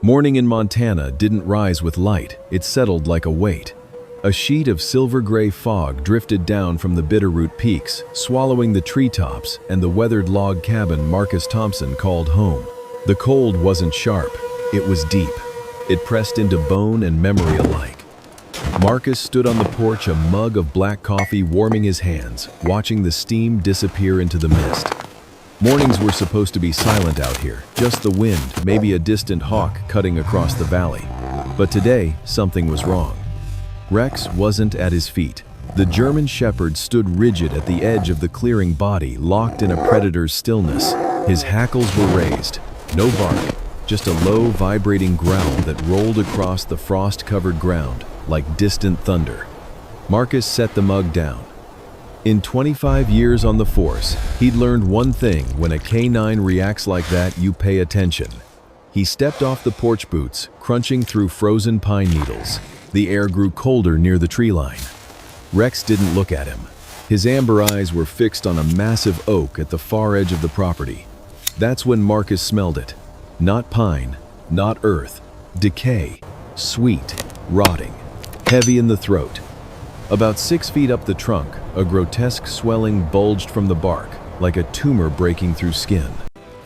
Morning in Montana didn't rise with light, it settled like a weight. A sheet of silver-gray fog drifted down from the Bitterroot Peaks, swallowing the treetops and the weathered log cabin Marcus Thompson called home. The cold wasn't sharp, it was deep. It pressed into bone and memory alike. Marcus stood on the porch, a mug of black coffee warming his hands, watching the steam disappear into the mist. Mornings were supposed to be silent out here, just the wind, maybe a distant hawk cutting across the valley. But today, something was wrong. Rex wasn't at his feet. The German Shepherd stood rigid at the edge of the clearing, body locked in a predator's stillness. His hackles were raised. No bark, just a low, vibrating growl that rolled across the frost-covered ground like distant thunder. Marcus set the mug down. In 25 years on the force, he'd learned one thing: when a canine reacts like that, you pay attention. He stepped off the porch boots, crunching through frozen pine needles. The air grew colder near the tree line. Rex didn't look at him. His amber eyes were fixed on a massive oak at the far edge of the property. That's when Marcus smelled it. Not pine, not earth. Decay. Sweet. Rotting. Heavy in the throat. About 6 feet up the trunk, a grotesque swelling bulged from the bark, like a tumor breaking through skin.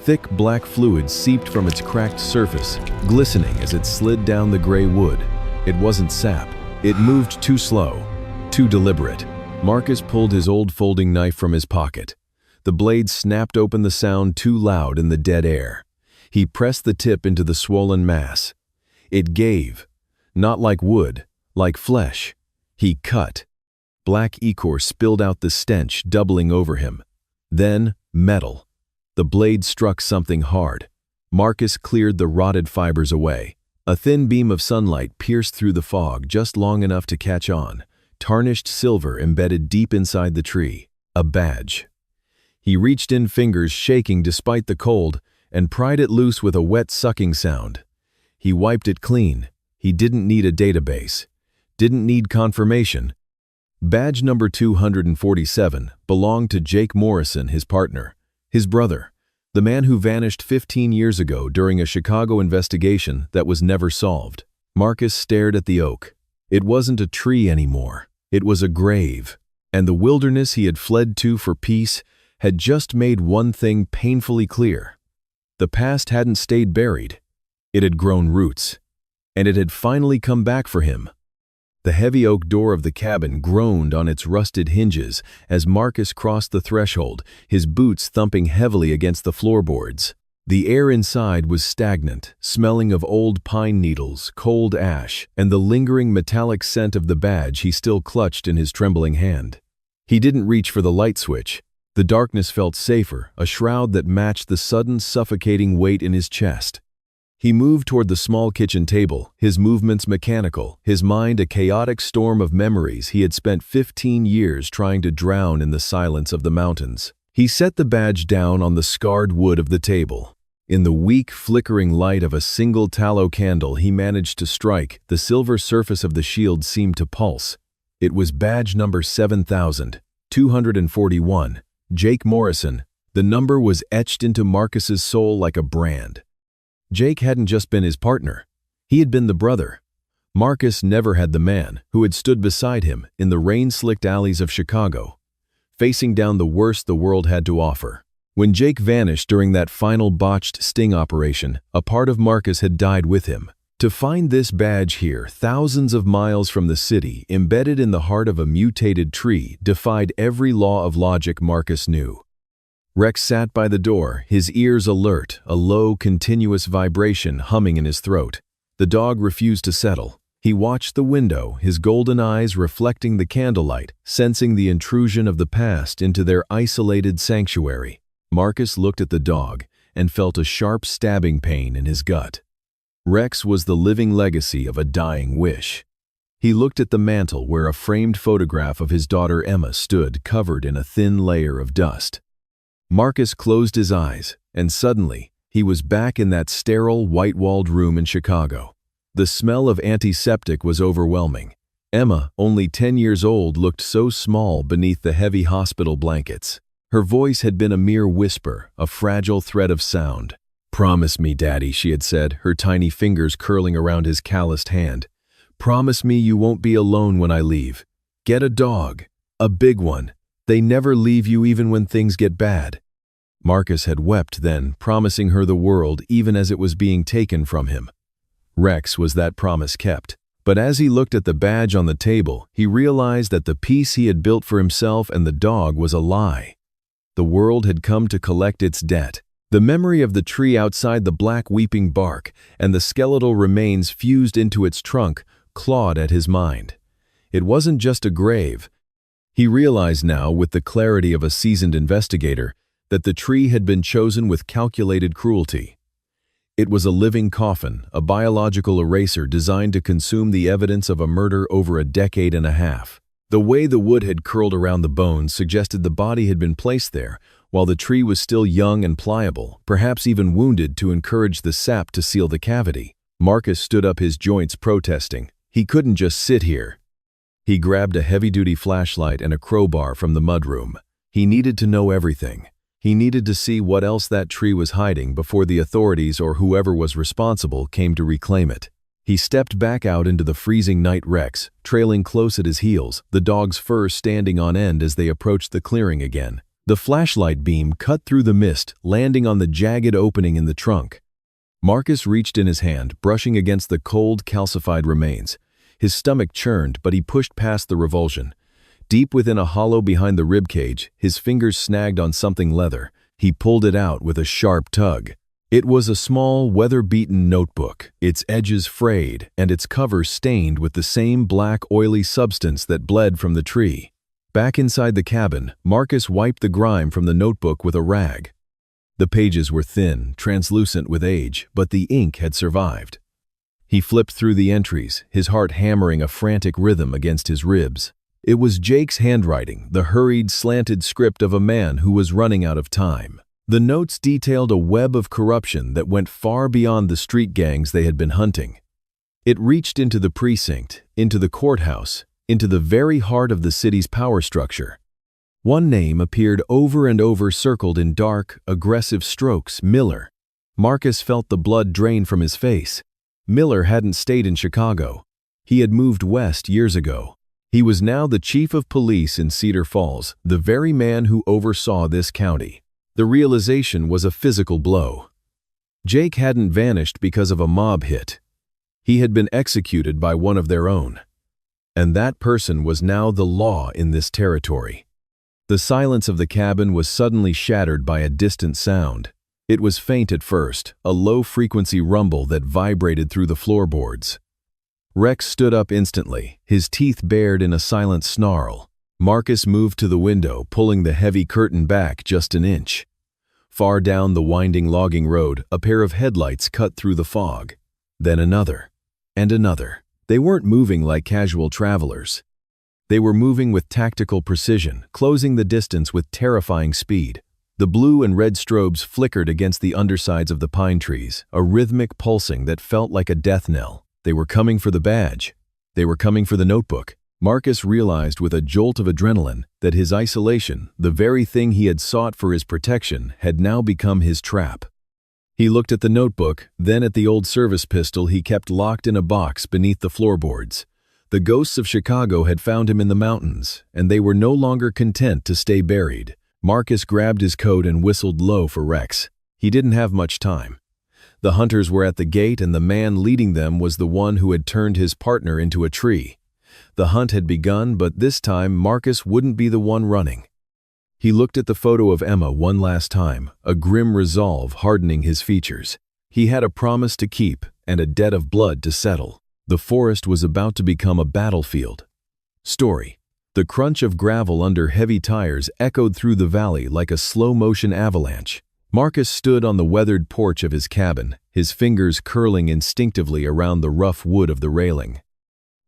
Thick black fluid seeped from its cracked surface, glistening as it slid down the gray wood. It wasn't sap. It moved too slow, too deliberate. Marcus pulled his old folding knife from his pocket. The blade snapped open, the sound too loud in the dead air. He pressed the tip into the swollen mass. It gave, not like wood, like flesh. He cut. Black ichor spilled out, the stench doubling over him. Then, metal. The blade struck something hard. Marcus cleared the rotted fibers away. A thin beam of sunlight pierced through the fog just long enough to catch on. Tarnished silver embedded deep inside the tree. A badge. He reached in, fingers shaking despite the cold, and pried it loose with a wet sucking sound. He wiped it clean. He didn't need a database. Didn't need confirmation. Badge number 247 belonged to Jake Morrison, his partner, his brother, the man who vanished 15 years ago during a Chicago investigation that was never solved. Marcus stared at the oak. It wasn't a tree anymore. It was a grave. And the wilderness he had fled to for peace had just made one thing painfully clear. The past hadn't stayed buried. It had grown roots. And it had finally come back for him. The heavy oak door of the cabin groaned on its rusted hinges as Marcus crossed the threshold, his boots thumping heavily against the floorboards. The air inside was stagnant, smelling of old pine needles, cold ash, and the lingering metallic scent of the badge he still clutched in his trembling hand. He didn't reach for the light switch. The darkness felt safer, a shroud that matched the sudden suffocating weight in his chest. He moved toward the small kitchen table, his movements mechanical, his mind a chaotic storm of memories he had spent 15 years trying to drown in the silence of the mountains. He set the badge down on the scarred wood of the table. In the weak, flickering light of a single tallow candle he managed to strike, the silver surface of the shield seemed to pulse. It was badge number 7,241, Jake Morrison. The number was etched into Marcus's soul like a brand. Jake hadn't just been his partner. He had been the brother. Marcus never had the man who had stood beside him in the rain-slicked alleys of Chicago, facing down the worst the world had to offer. When Jake vanished during that final botched sting operation, a part of Marcus had died with him. To find this badge here, thousands of miles from the city, embedded in the heart of a mutated tree, defied every law of logic Marcus knew. Rex sat by the door, his ears alert, a low, continuous vibration humming in his throat. The dog refused to settle. He watched the window, his golden eyes reflecting the candlelight, sensing the intrusion of the past into their isolated sanctuary. Marcus looked at the dog and felt a sharp stabbing pain in his gut. Rex was the living legacy of a dying wish. He looked at the mantel where a framed photograph of his daughter Emma stood, covered in a thin layer of dust. Marcus closed his eyes, and suddenly, he was back in that sterile, white-walled room in Chicago. The smell of antiseptic was overwhelming. Emma, only 10 years old, looked so small beneath the heavy hospital blankets. Her voice had been a mere whisper, a fragile thread of sound. "Promise me, Daddy," she had said, her tiny fingers curling around his calloused hand. "Promise me you won't be alone when I leave. Get a dog. A big one. They never leave you even when things get bad." Marcus had wept then, promising her the world even as it was being taken from him. Rex was that promise kept. But as he looked at the badge on the table, he realized that the peace he had built for himself and the dog was a lie. The world had come to collect its debt. The memory of the tree outside the black weeping bark and the skeletal remains fused into its trunk clawed at his mind. It wasn't just a grave. He realized now, with the clarity of a seasoned investigator, that the tree had been chosen with calculated cruelty. It was a living coffin, a biological eraser designed to consume the evidence of a murder over a decade and a half. The way the wood had curled around the bones suggested the body had been placed there, while the tree was still young and pliable, perhaps even wounded to encourage the sap to seal the cavity. Marcus stood up, his joints protesting. He couldn't just sit here. He grabbed a heavy-duty flashlight and a crowbar from the mudroom. He needed to know everything. He needed to see what else that tree was hiding before the authorities or whoever was responsible came to reclaim it. He stepped back out into the freezing night, Rex trailing close at his heels, the dog's fur standing on end as they approached the clearing again. The flashlight beam cut through the mist, landing on the jagged opening in the trunk. Marcus reached in his hand, brushing against the cold, calcified remains. His stomach churned, but he pushed past the revulsion. Deep within a hollow behind the ribcage, his fingers snagged on something leather. He pulled it out with a sharp tug. It was a small, weather-beaten notebook, its edges frayed and its cover stained with the same black, oily substance that bled from the tree. Back inside the cabin, Marcus wiped the grime from the notebook with a rag. The pages were thin, translucent with age, but the ink had survived. He flipped through the entries, his heart hammering a frantic rhythm against his ribs. It was Jake's handwriting, the hurried, slanted script of a man who was running out of time. The notes detailed a web of corruption that went far beyond the street gangs they had been hunting. It reached into the precinct, into the courthouse, into the very heart of the city's power structure. One name appeared over and over, circled in dark, aggressive strokes: Miller. Marcus felt the blood drain from his face. Miller hadn't stayed in Chicago. He had moved west years ago. He was now the chief of police in Cedar Falls, the very man who oversaw this county. The realization was a physical blow. Jake hadn't vanished because of a mob hit. He had been executed by one of their own. And that person was now the law in this territory. The silence of the cabin was suddenly shattered by a distant sound. It was faint at first, a low-frequency rumble that vibrated through the floorboards. Rex stood up instantly, his teeth bared in a silent snarl. Marcus moved to the window, pulling the heavy curtain back just an inch. Far down the winding logging road, a pair of headlights cut through the fog. Then another, and another. They weren't moving like casual travelers. They were moving with tactical precision, closing the distance with terrifying speed. The blue and red strobes flickered against the undersides of the pine trees, a rhythmic pulsing that felt like a death knell. They were coming for the badge. They were coming for the notebook. Marcus realized with a jolt of adrenaline that his isolation, the very thing he had sought for his protection, had now become his trap. He looked at the notebook, then at the old service pistol he kept locked in a box beneath the floorboards. The ghosts of Chicago had found him in the mountains, and they were no longer content to stay buried. Marcus grabbed his coat and whistled low for Rex. He didn't have much time. The hunters were at the gate, and the man leading them was the one who had turned his partner into a tree. The hunt had begun, but this time Marcus wouldn't be the one running. He looked at the photo of Emma one last time, a grim resolve hardening his features. He had a promise to keep and a debt of blood to settle. The forest was about to become a battlefield. Story. The crunch of gravel under heavy tires echoed through the valley like a slow-motion avalanche. Marcus stood on the weathered porch of his cabin, his fingers curling instinctively around the rough wood of the railing.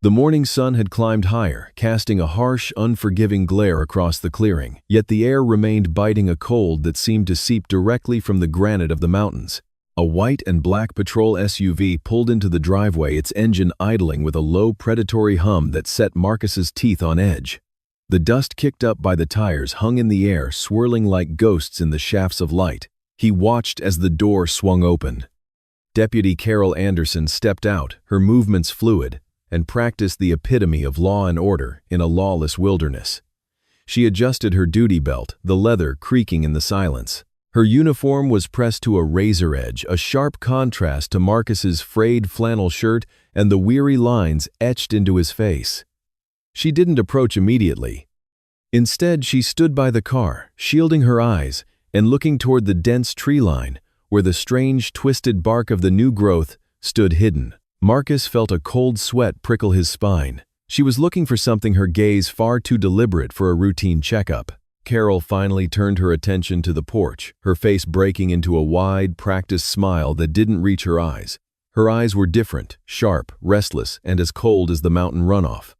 The morning sun had climbed higher, casting a harsh, unforgiving glare across the clearing, yet the air remained biting, a cold that seemed to seep directly from the granite of the mountains. A white and black patrol SUV pulled into the driveway, its engine idling with a low, predatory hum that set Marcus's teeth on edge. The dust kicked up by the tires hung in the air, swirling like ghosts in the shafts of light. He watched as the door swung open. Deputy Carol Anderson stepped out, her movements fluid, and practiced the epitome of law and order in a lawless wilderness. She adjusted her duty belt, the leather creaking in the silence. Her uniform was pressed to a razor edge, a sharp contrast to Marcus's frayed flannel shirt and the weary lines etched into his face. She didn't approach immediately. Instead, she stood by the car, shielding her eyes and looking toward the dense tree line, where the strange, twisted bark of the new growth stood hidden. Marcus felt a cold sweat prickle his spine. She was looking for something, her gaze far too deliberate for a routine checkup. Carol finally turned her attention to the porch, her face breaking into a wide, practiced smile that didn't reach her eyes. Her eyes were different, sharp, restless, and as cold as the mountain runoff.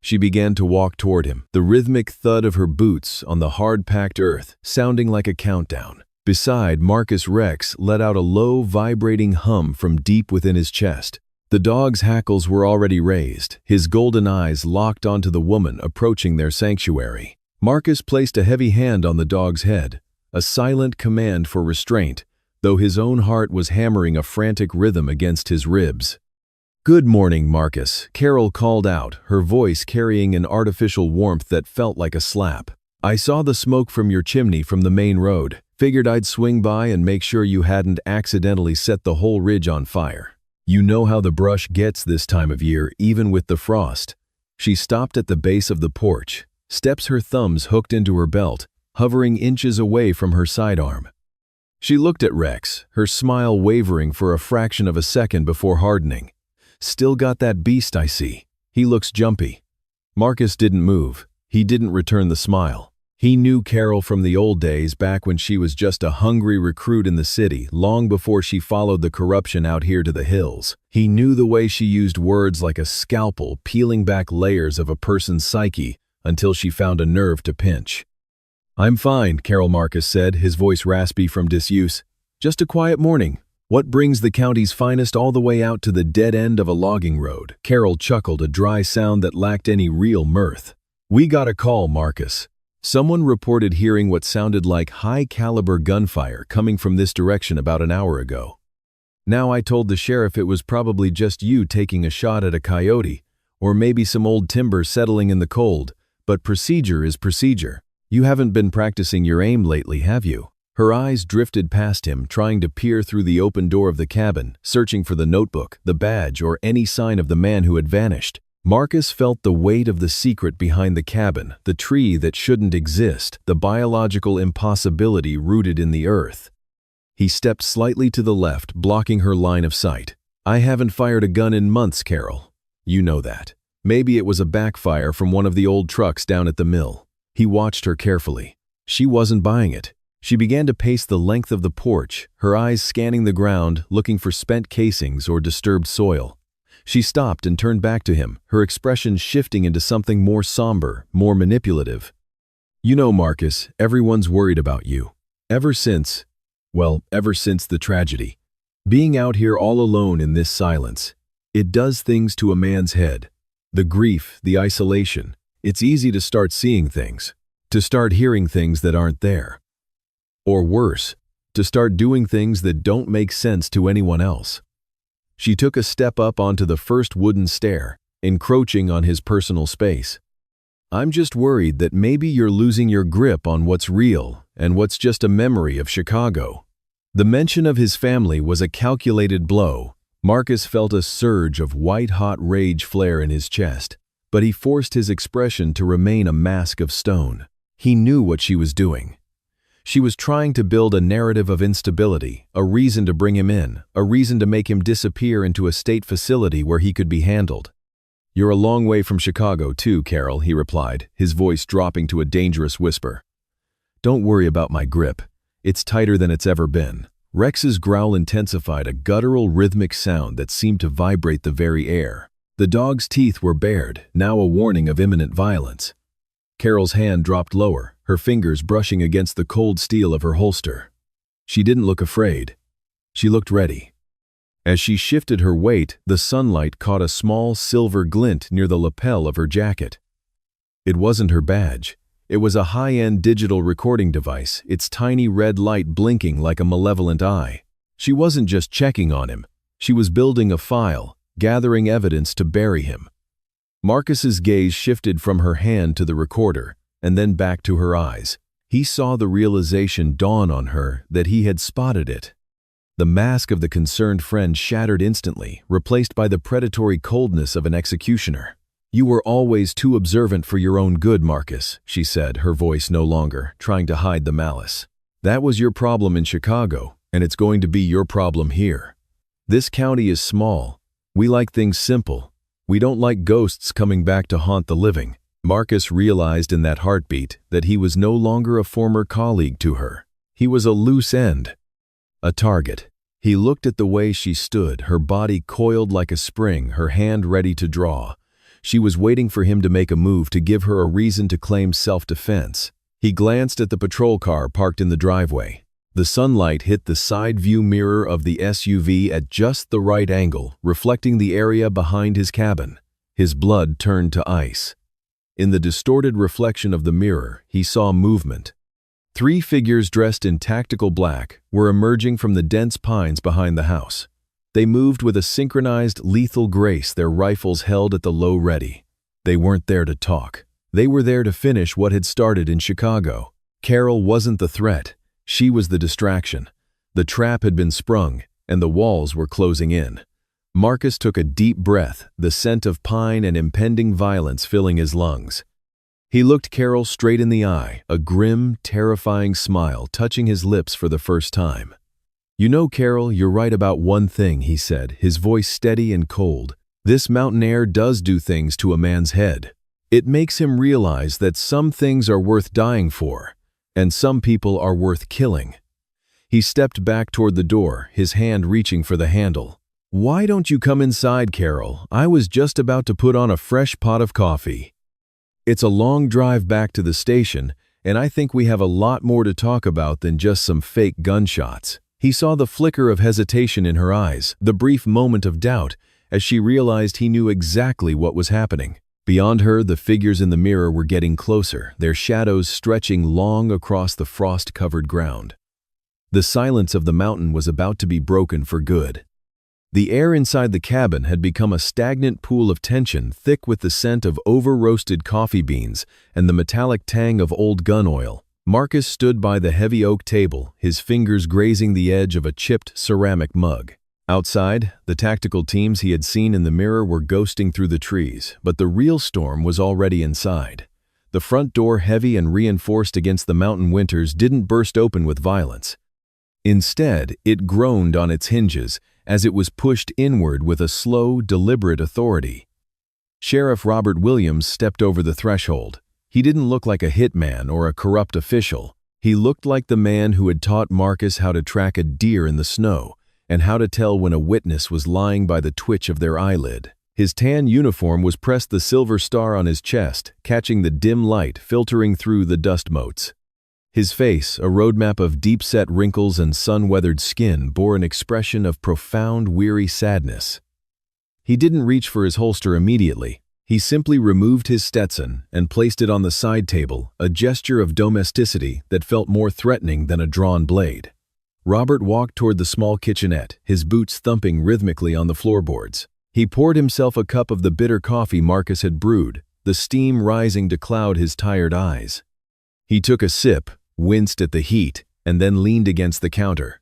She began to walk toward him, the rhythmic thud of her boots on the hard-packed earth sounding like a countdown. Beside, Marcus Rex let out a low, vibrating hum from deep within his chest. The dog's hackles were already raised, his golden eyes locked onto the woman approaching their sanctuary. Marcus placed a heavy hand on the dog's head, a silent command for restraint, though his own heart was hammering a frantic rhythm against his ribs. "Good morning, Marcus," Carol called out, her voice carrying an artificial warmth that felt like a slap. "I saw the smoke from your chimney from the main road. Figured I'd swing by and make sure you hadn't accidentally set the whole ridge on fire. You know how the brush gets this time of year, even with the frost." She stopped at the base of the porch, steps her thumbs hooked into her belt, hovering inches away from her sidearm. She looked at Rex, her smile wavering for a fraction of a second before hardening. "Still got that beast, I see. He looks jumpy." Marcus didn't move. He didn't return the smile. He knew Carol from the old days, back when she was just a hungry recruit in the city, long before she followed the corruption out here to the hills. He knew the way she used words like a scalpel, peeling back layers of a person's psyche until she found a nerve to pinch. "I'm fine," Carol Marcus said, his voice raspy from disuse. "Just a quiet morning. What brings the county's finest all the way out to the dead end of a logging road?" Carol chuckled, a dry sound that lacked any real mirth. "We got a call, Marcus. Someone reported hearing what sounded like high-caliber gunfire coming from this direction about an hour ago. Now I told the sheriff it was probably just you taking a shot at a coyote, or maybe some old timber settling in the cold, but procedure is procedure. You haven't been practicing your aim lately, have you?" Her eyes drifted past him, trying to peer through the open door of the cabin, searching for the notebook, the badge, or any sign of the man who had vanished. Marcus felt the weight of the secret behind the cabin, the tree that shouldn't exist, the biological impossibility rooted in the earth. He stepped slightly to the left, blocking her line of sight. "I haven't fired a gun in months, Carol. You know that. Maybe it was a backfire from one of the old trucks down at the mill." He watched her carefully. She wasn't buying it. She began to pace the length of the porch, her eyes scanning the ground, looking for spent casings or disturbed soil. She stopped and turned back to him, her expression shifting into something more somber, more manipulative. "You know, Marcus, everyone's worried about you. Ever since the tragedy. Being out here all alone in this silence, it does things to a man's head. The grief, the isolation. It's easy to start seeing things, to start hearing things that aren't there. Or worse, to start doing things that don't make sense to anyone else." She took a step up onto the first wooden stair, encroaching on his personal space. "I'm just worried that maybe you're losing your grip on what's real and what's just a memory of Chicago." The mention of his family was a calculated blow. Marcus felt a surge of white-hot rage flare in his chest, but he forced his expression to remain a mask of stone. He knew what she was doing. She was trying to build a narrative of instability, a reason to bring him in, a reason to make him disappear into a state facility where he could be handled. "You're a long way from Chicago too, Carol," he replied, his voice dropping to a dangerous whisper. "Don't worry about my grip. It's tighter than it's ever been." Rex's growl intensified, a guttural rhythmic sound that seemed to vibrate the very air. The dog's teeth were bared, now a warning of imminent violence. Carol's hand dropped lower, her fingers brushing against the cold steel of her holster. She didn't look afraid. She looked ready. As she shifted her weight, the sunlight caught a small silver glint near the lapel of her jacket. It wasn't her badge. It was a high-end digital recording device, its tiny red light blinking like a malevolent eye. She wasn't just checking on him. She was building a file, gathering evidence to bury him. Marcus's gaze shifted from her hand to the recorder, and then back to her eyes. He saw the realization dawn on her that he had spotted it. The mask of the concerned friend shattered instantly, replaced by the predatory coldness of an executioner. "You were always too observant for your own good, Marcus," she said, her voice no longer trying to hide the malice. "That was your problem in Chicago, and it's going to be your problem here. This county is small. We like things simple. We don't like ghosts coming back to haunt the living." Marcus realized in that heartbeat that he was no longer a former colleague to her. He was a loose end, a target. He looked at the way she stood, her body coiled like a spring, her hand ready to draw. She was waiting for him to make a move to give her a reason to claim self-defense. He glanced at the patrol car parked in the driveway. The sunlight hit the side view mirror of the SUV at just the right angle, reflecting the area behind his cabin. His blood turned to ice. In the distorted reflection of the mirror, he saw movement. 3 figures dressed in tactical black were emerging from the dense pines behind the house. They moved with a synchronized, lethal grace, their rifles held at the low ready. They weren't there to talk. They were there to finish what had started in Chicago. Carol wasn't the threat. She was the distraction. The trap had been sprung, and the walls were closing in. Marcus took a deep breath, the scent of pine and impending violence filling his lungs. He looked Carol straight in the eye, a grim, terrifying smile touching his lips for the first time. "You know, Carol, you're right about one thing," he said, his voice steady and cold. "This mountain air does do things to a man's head. It makes him realize that some things are worth dying for, and some people are worth killing." He stepped back toward the door, his hand reaching for the handle. "Why don't you come inside, Carol? I was just about to put on a fresh pot of coffee. It's a long drive back to the station, and I think we have a lot more to talk about than just some fake gunshots." He saw the flicker of hesitation in her eyes, the brief moment of doubt, as she realized he knew exactly what was happening. Beyond her, the figures in the mirror were getting closer, their shadows stretching long across the frost-covered ground. The silence of the mountain was about to be broken for good. The air inside the cabin had become a stagnant pool of tension, thick with the scent of over-roasted coffee beans and the metallic tang of old gun oil. Marcus stood by the heavy oak table, his fingers grazing the edge of a chipped ceramic mug. Outside, the tactical teams he had seen in the mirror were ghosting through the trees, but the real storm was already inside. The front door, heavy and reinforced against the mountain winters, didn't burst open with violence. Instead, it groaned on its hinges as it was pushed inward with a slow, deliberate authority. Sheriff Robert Williams stepped over the threshold. He didn't look like a hitman or a corrupt official. He looked like the man who had taught Marcus how to track a deer in the snow and how to tell when a witness was lying by the twitch of their eyelid. His tan uniform was pressed the silver star on his chest, catching the dim light filtering through the dust motes. His face, a roadmap of deep-set wrinkles and sun-weathered skin, bore an expression of profound, weary sadness. He didn't reach for his holster immediately. He simply removed his Stetson and placed it on the side table, a gesture of domesticity that felt more threatening than a drawn blade. Robert walked toward the small kitchenette, his boots thumping rhythmically on the floorboards. He poured himself a cup of the bitter coffee Marcus had brewed, the steam rising to cloud his tired eyes. He took a sip, winced at the heat, and then leaned against the counter.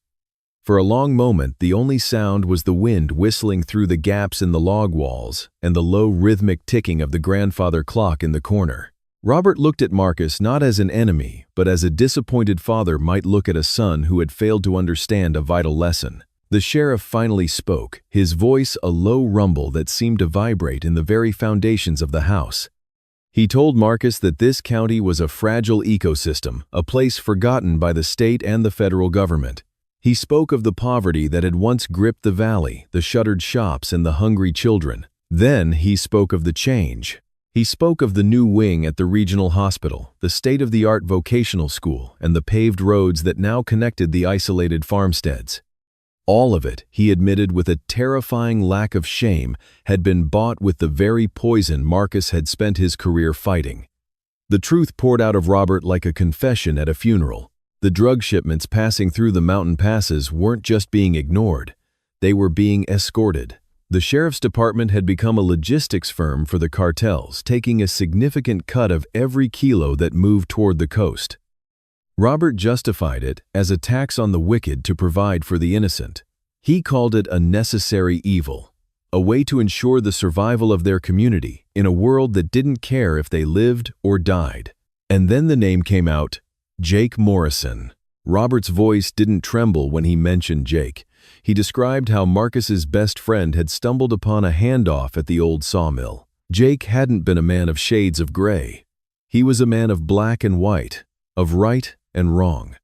For a long moment, the only sound was the wind whistling through the gaps in the log walls and the low rhythmic ticking of the grandfather clock in the corner. Robert looked at Marcus not as an enemy, but as a disappointed father might look at a son who had failed to understand a vital lesson. The sheriff finally spoke, his voice a low rumble that seemed to vibrate in the very foundations of the house. He told Marcus that this county was a fragile ecosystem, a place forgotten by the state and the federal government. He spoke of the poverty that had once gripped the valley, the shuttered shops and the hungry children. Then he spoke of the change. He spoke of the new wing at the regional hospital, the state-of-the-art vocational school, and the paved roads that now connected the isolated farmsteads. All of it, he admitted with a terrifying lack of shame, had been bought with the very poison Marcus had spent his career fighting. The truth poured out of Robert like a confession at a funeral. The drug shipments passing through the mountain passes weren't just being ignored. They were being escorted. The sheriff's department had become a logistics firm for the cartels, taking a significant cut of every kilo that moved toward the coast. Robert justified it as a tax on the wicked to provide for the innocent. He called it a necessary evil, a way to ensure the survival of their community in a world that didn't care if they lived or died. And then the name came out, Jake Morrison. Robert's voice didn't tremble when he mentioned Jake. He described how Marcus's best friend had stumbled upon a handoff at the old sawmill. Jake hadn't been a man of shades of gray. He was a man of black and white, of right and wrong.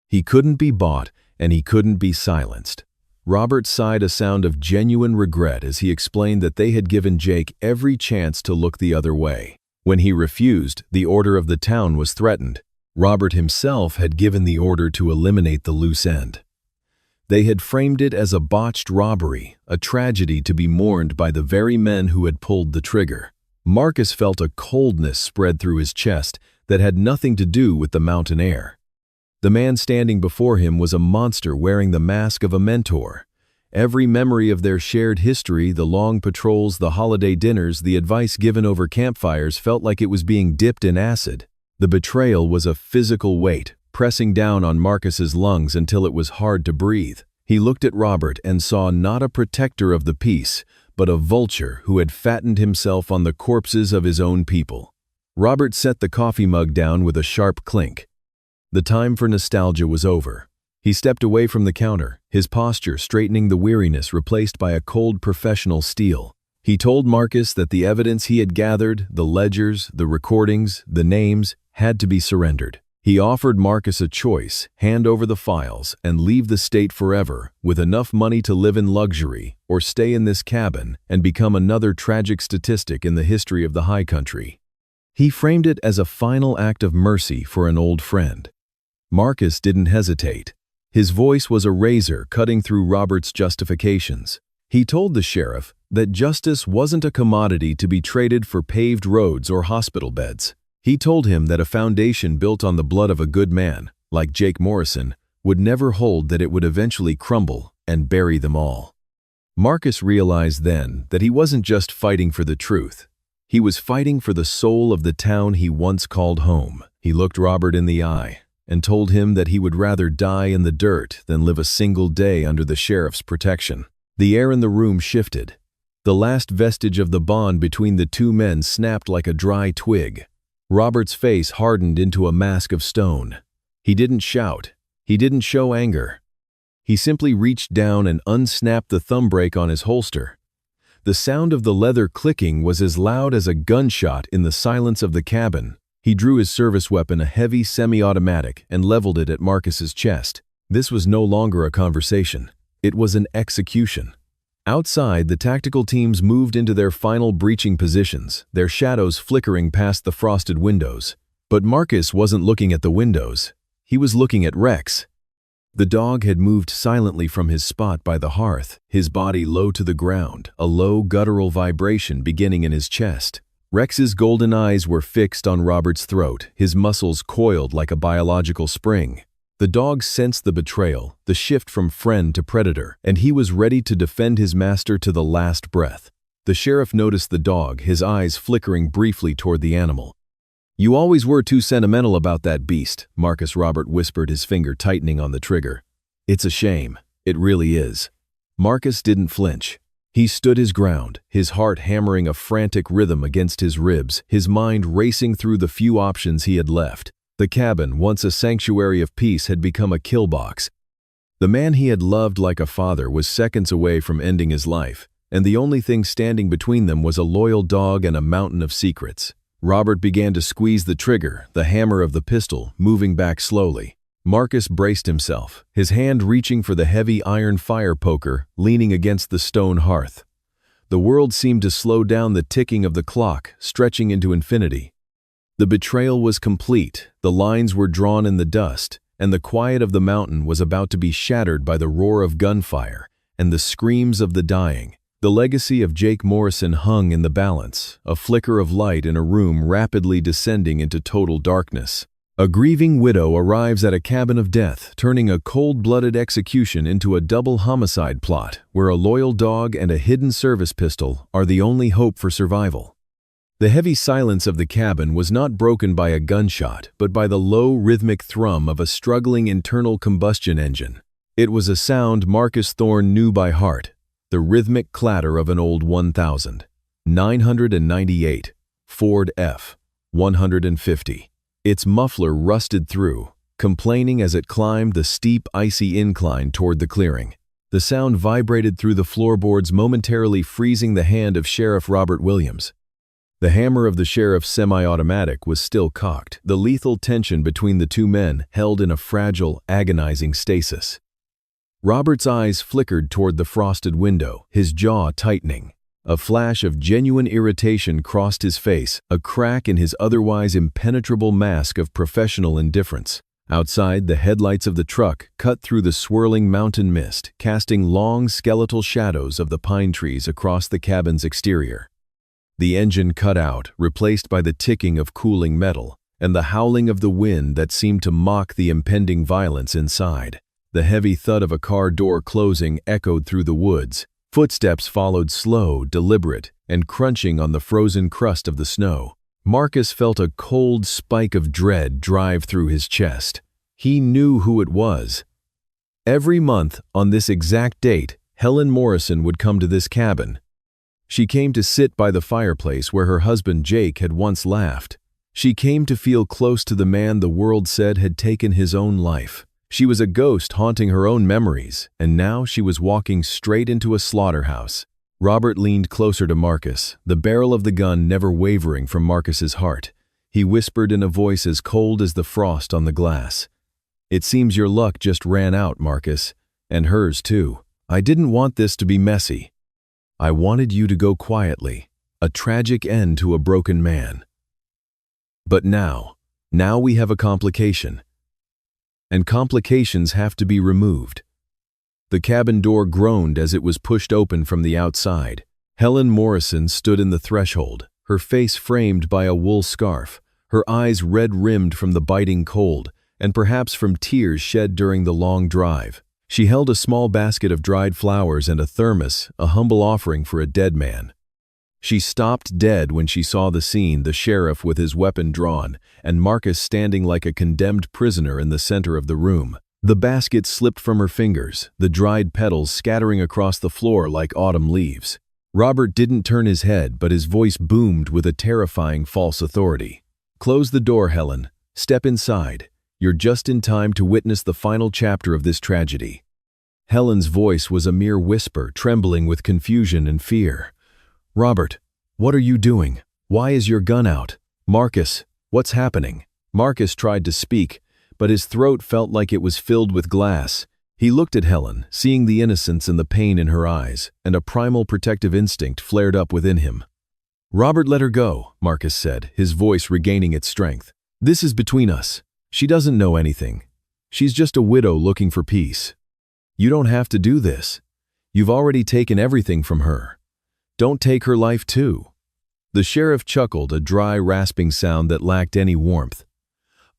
He couldn't be bought, and he couldn't be silenced. Robert sighed a sound of genuine regret as he explained that they had given Jake every chance to look the other way. When he refused, the order of the town was threatened. Robert himself had given the order to eliminate the loose end. They had framed it as a botched robbery, a tragedy to be mourned by the very men who had pulled the trigger. Marcus felt a coldness spread through his chest that had nothing to do with the mountain air. The man standing before him was a monster wearing the mask of a mentor. Every memory of their shared history, the long patrols, the holiday dinners, the advice given over campfires felt like it was being dipped in acid. The betrayal was a physical weight, pressing down on Marcus's lungs until it was hard to breathe. He looked at Robert and saw not a protector of the peace, but a vulture who had fattened himself on the corpses of his own people. Robert set the coffee mug down with a sharp clink. The time for nostalgia was over. He stepped away from the counter, his posture straightening the weariness replaced by a cold professional steel. He told Marcus that the evidence he had gathered, the ledgers, the recordings, the names, had to be surrendered. He offered Marcus a choice: hand over the files and leave the state forever with enough money to live in luxury, or stay in this cabin and become another tragic statistic in the history of the high country. He framed it as a final act of mercy for an old friend. Marcus didn't hesitate. His voice was a razor cutting through Robert's justifications. He told the sheriff that justice wasn't a commodity to be traded for paved roads or hospital beds. He told him that a foundation built on the blood of a good man, like Jake Morrison, would never hold, that it would eventually crumble and bury them all. Marcus realized then that he wasn't just fighting for the truth. He was fighting for the soul of the town he once called home. He looked Robert in the eye and told him that he would rather die in the dirt than live a single day under the sheriff's protection. The air in the room shifted. The last vestige of the bond between the two men snapped like a dry twig. Robert's face hardened into a mask of stone. He didn't shout. He didn't show anger. He simply reached down and unsnapped the thumb brake on his holster. The sound of the leather clicking was as loud as a gunshot in the silence of the cabin. He drew his service weapon, a heavy semi-automatic, and leveled it at Marcus's chest. This was no longer a conversation. It was an execution. Outside, the tactical teams moved into their final breaching positions, their shadows flickering past the frosted windows. But Marcus wasn't looking at the windows. He was looking at Rex. The dog had moved silently from his spot by the hearth, his body low to the ground, a low guttural vibration beginning in his chest. Rex's golden eyes were fixed on Robert's throat, his muscles coiled like a biological spring. The dog sensed the betrayal, the shift from friend to predator, and he was ready to defend his master to the last breath. The sheriff noticed the dog, his eyes flickering briefly toward the animal. "You always were too sentimental about that beast," Marcus Robert whispered, his finger tightening on the trigger. "It's a shame. It really is." Marcus didn't flinch. He stood his ground, his heart hammering a frantic rhythm against his ribs, his mind racing through the few options he had left. The cabin, once a sanctuary of peace, had become a kill box. The man he had loved like a father was seconds away from ending his life, and the only thing standing between them was a loyal dog and a mountain of secrets. Robert began to squeeze the trigger, the hammer of the pistol moving back slowly. Marcus braced himself, his hand reaching for the heavy iron fire poker leaning against the stone hearth. The world seemed to slow down, the ticking of the clock stretching into infinity. The betrayal was complete, the lines were drawn in the dust, and the quiet of the mountain was about to be shattered by the roar of gunfire and the screams of the dying. The legacy of Jake Morrison hung in the balance, a flicker of light in a room rapidly descending into total darkness. A grieving widow arrives at a cabin of death, turning a cold-blooded execution into a double homicide plot where a loyal dog and a hidden service pistol are the only hope for survival. The heavy silence of the cabin was not broken by a gunshot, but by the low, rhythmic thrum of a struggling internal combustion engine. It was a sound Marcus Thorne knew by heart, the rhythmic clatter of an old 1998 Ford F-150. Its muffler rusted through, complaining as it climbed the steep, icy incline toward the clearing. The sound vibrated through the floorboards, momentarily freezing the hand of Sheriff Robert Williams. The hammer of the sheriff's semi-automatic was still cocked, the lethal tension between the two men held in a fragile, agonizing stasis. Robert's eyes flickered toward the frosted window, his jaw tightening. A flash of genuine irritation crossed his face, a crack in his otherwise impenetrable mask of professional indifference. Outside, the headlights of the truck cut through the swirling mountain mist, casting long skeletal shadows of the pine trees across the cabin's exterior. The engine cut out, replaced by the ticking of cooling metal, and the howling of the wind that seemed to mock the impending violence inside. The heavy thud of a car door closing echoed through the woods. Footsteps followed, slow, deliberate, and crunching on the frozen crust of the snow. Marcus felt a cold spike of dread drive through his chest. He knew who it was. Every month, on this exact date, Helen Morrison would come to this cabin. She came to sit by the fireplace where her husband Jake had once laughed. She came to feel close to the man the world said had taken his own life. She was a ghost haunting her own memories, and now she was walking straight into a slaughterhouse. Robert leaned closer to Marcus, the barrel of the gun never wavering from Marcus's heart. He whispered in a voice as cold as the frost on the glass. "It seems your luck just ran out, Marcus, and hers too. I didn't want this to be messy. I wanted you to go quietly, a tragic end to a broken man. But now we have a complication. And complications have to be removed." The cabin door groaned as it was pushed open from the outside. Helen Morrison stood in the threshold, her face framed by a wool scarf, her eyes red-rimmed from the biting cold, and perhaps from tears shed during the long drive. She held a small basket of dried flowers and a thermos, a humble offering for a dead man. She stopped dead when she saw the scene, the sheriff with his weapon drawn, and Marcus standing like a condemned prisoner in the center of the room. The basket slipped from her fingers, the dried petals scattering across the floor like autumn leaves. Robert didn't turn his head, but his voice boomed with a terrifying false authority. "Close the door, Helen. Step inside. You're just in time to witness the final chapter of this tragedy." Helen's voice was a mere whisper, trembling with confusion and fear. "Robert, what are you doing? Why is your gun out? Marcus, what's happening?" Marcus tried to speak, but his throat felt like it was filled with glass. He looked at Helen, seeing the innocence and the pain in her eyes, and a primal protective instinct flared up within him. "Robert, let her go," Marcus said, his voice regaining its strength. "This is between us. She doesn't know anything. She's just a widow looking for peace. You don't have to do this. You've already taken everything from her. Don't take her life too." The sheriff chuckled, a dry, rasping sound that lacked any warmth.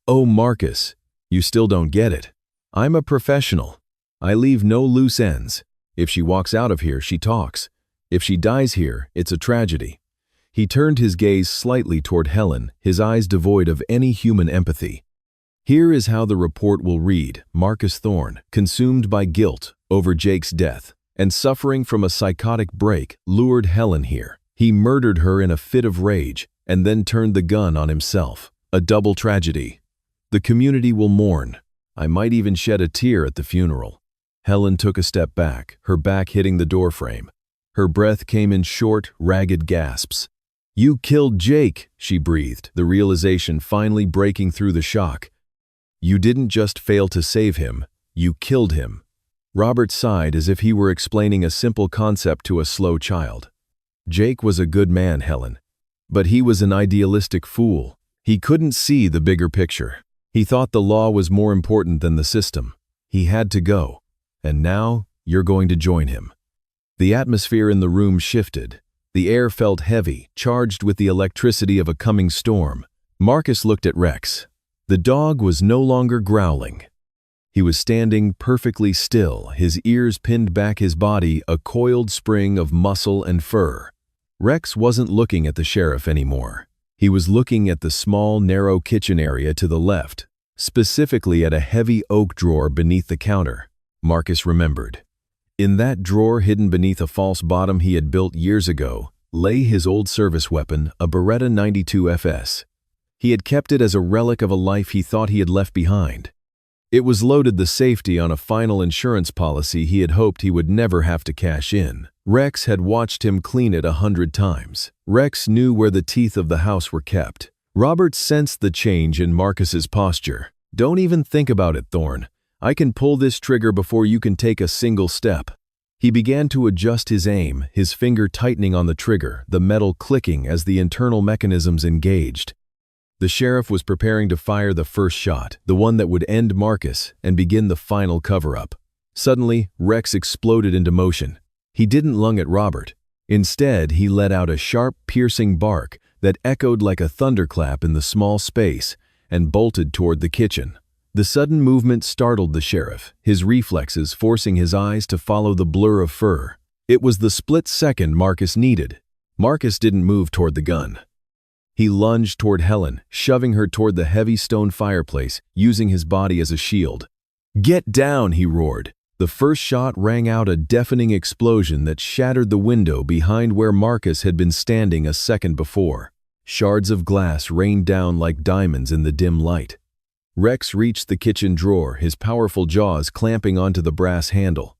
"Oh, Marcus, you still don't get it. I'm a professional. I leave no loose ends. If she walks out of here, she talks. If she dies here, it's a tragedy." He turned his gaze slightly toward Helen, his eyes devoid of any human empathy. "Here is how the report will read. Marcus Thorne, consumed by guilt over Jake's death, and suffering from a psychotic break, lured Helen here. He murdered her in a fit of rage, and then turned the gun on himself. A double tragedy. The community will mourn. I might even shed a tear at the funeral." Helen took a step back, her back hitting the doorframe. Her breath came in short, ragged gasps. "You killed Jake," she breathed, the realization finally breaking through the shock. "You didn't just fail to save him, you killed him." Robert sighed as if he were explaining a simple concept to a slow child. "Jake was a good man, Helen. But he was an idealistic fool. He couldn't see the bigger picture. He thought the law was more important than the system. He had to go. And now, you're going to join him." The atmosphere in the room shifted. The air felt heavy, charged with the electricity of a coming storm. Marcus looked at Rex. The dog was no longer growling. He was standing perfectly still, his ears pinned back his body, a coiled spring of muscle and fur. Rex wasn't looking at the sheriff anymore. He was looking at the small, narrow kitchen area to the left, specifically at a heavy oak drawer beneath the counter. Marcus remembered. In that drawer hidden beneath a false bottom he had built years ago lay his old service weapon, a Beretta 92 FS. He had kept it as a relic of a life he thought he had left behind. It was loaded the safety on a final insurance policy he had hoped he would never have to cash in. Rex had watched him clean it 100 times. Rex knew where the teeth of the house were kept. Robert sensed the change in Marcus's posture. "Don't even think about it, Thorne. I can pull this trigger before you can take a single step." He began to adjust his aim, his finger tightening on the trigger, the metal clicking as the internal mechanisms engaged. The sheriff was preparing to fire the first shot, the one that would end Marcus and begin the final cover-up. Suddenly, Rex exploded into motion. He didn't lung at Robert. Instead, he let out a sharp, piercing bark that echoed like a thunderclap in the small space and bolted toward the kitchen. The sudden movement startled the sheriff, his reflexes forcing his eyes to follow the blur of fur. It was the split second Marcus needed. Marcus didn't move toward the gun. He lunged toward Helen, shoving her toward the heavy stone fireplace, using his body as a shield. "Get down!" he roared. The first shot rang out a deafening explosion that shattered the window behind where Marcus had been standing a second before. Shards of glass rained down like diamonds in the dim light. Rex reached the kitchen drawer, his powerful jaws clamping onto the brass handle.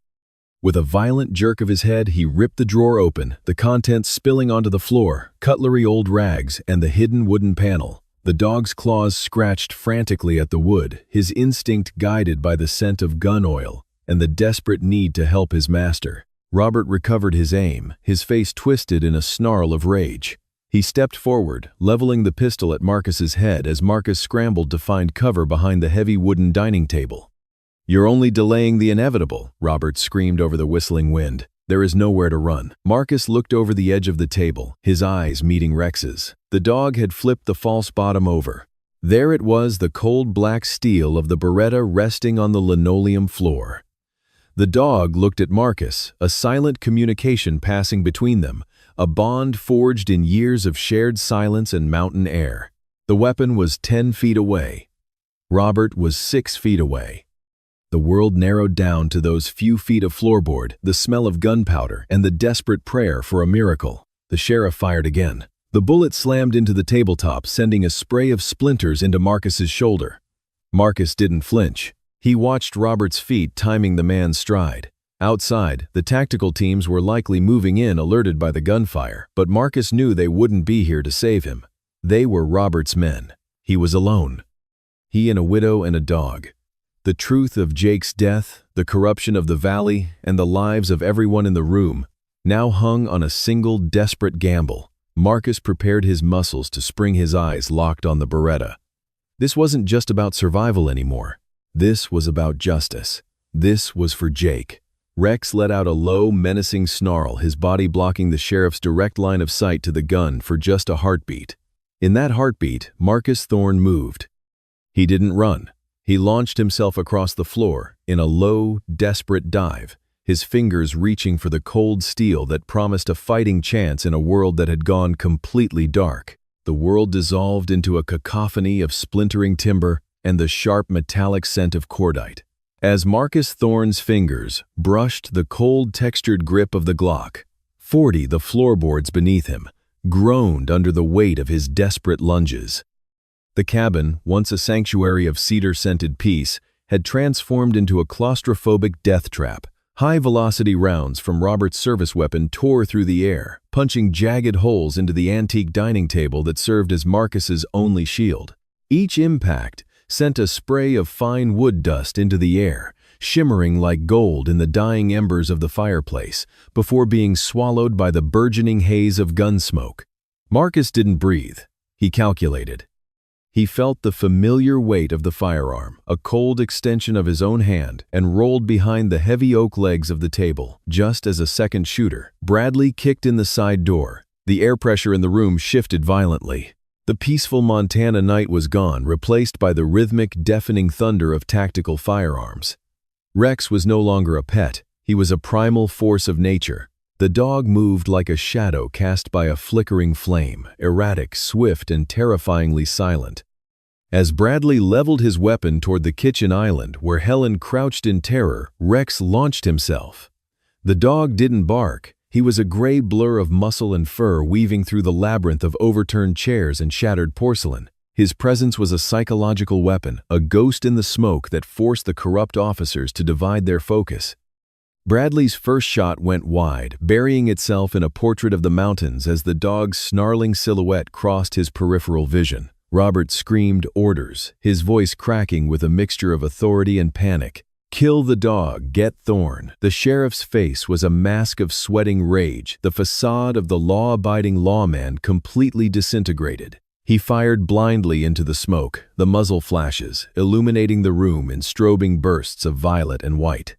With a violent jerk of his head, he ripped the drawer open, the contents spilling onto the floor, cutlery, old rags, and the hidden wooden panel. The dog's claws scratched frantically at the wood, his instinct guided by the scent of gun oil and the desperate need to help his master. Robert recovered his aim, his face twisted in a snarl of rage. He stepped forward, leveling the pistol at Marcus's head as Marcus scrambled to find cover behind the heavy wooden dining table. "You're only delaying the inevitable," Robert screamed over the whistling wind. "There is nowhere to run." Marcus looked over the edge of the table, his eyes meeting Rex's. The dog had flipped the false bottom over. There it was, the cold black steel of the Beretta resting on the linoleum floor. The dog looked at Marcus, a silent communication passing between them, a bond forged in years of shared silence and mountain air. The weapon was 10 feet away. Robert was 6 feet away. The world narrowed down to those few feet of floorboard, the smell of gunpowder, and the desperate prayer for a miracle. The sheriff fired again. The bullet slammed into the tabletop, sending a spray of splinters into Marcus's shoulder. Marcus didn't flinch. He watched Robert's feet timing the man's stride. Outside, the tactical teams were likely moving in, alerted by the gunfire, but Marcus knew they wouldn't be here to save him. They were Robert's men. He was alone. He and a widow and a dog. The truth of Jake's death, the corruption of the valley, and the lives of everyone in the room now hung on a single desperate gamble. Marcus prepared his muscles to spring, his eyes locked on the Beretta. This wasn't just about survival anymore. This was about justice. This was for Jake. Rex let out a low, menacing snarl, his body blocking the sheriff's direct line of sight to the gun for just a heartbeat. In that heartbeat, Marcus Thorne moved. He didn't run. He launched himself across the floor in a low, desperate dive, his fingers reaching for the cold steel that promised a fighting chance in a world that had gone completely dark. The world dissolved into a cacophony of splintering timber and the sharp metallic scent of cordite. As Marcus Thorne's fingers brushed the cold, textured grip of the Glock, 40, the floorboards beneath him, groaned under the weight of his desperate lunges. The cabin, once a sanctuary of cedar-scented peace, had transformed into a claustrophobic death trap. High-velocity rounds from Robert's service weapon tore through the air, punching jagged holes into the antique dining table that served as Marcus's only shield. Each impact sent a spray of fine wood dust into the air, shimmering like gold in the dying embers of the fireplace, before being swallowed by the burgeoning haze of gun smoke. Marcus didn't breathe. He calculated. He felt the familiar weight of the firearm, a cold extension of his own hand, and rolled behind the heavy oak legs of the table. Just as a second shooter, Bradley kicked in the side door. The air pressure in the room shifted violently. The peaceful Montana night was gone, replaced by the rhythmic, deafening thunder of tactical firearms. Rex was no longer a pet. He was a primal force of nature. The dog moved like a shadow cast by a flickering flame, erratic, swift, and terrifyingly silent. As Bradley leveled his weapon toward the kitchen island where Helen crouched in terror, Rex launched himself. The dog didn't bark. He was a gray blur of muscle and fur weaving through the labyrinth of overturned chairs and shattered porcelain. His presence was a psychological weapon, a ghost in the smoke that forced the corrupt officers to divide their focus. Bradley's first shot went wide, burying itself in a portrait of the mountains as the dog's snarling silhouette crossed his peripheral vision. Robert screamed orders, his voice cracking with a mixture of authority and panic. "Kill the dog, get Thorne." The sheriff's face was a mask of sweating rage, the facade of the law-abiding lawman completely disintegrated. He fired blindly into the smoke, the muzzle flashes, illuminating the room in strobing bursts of violet and white.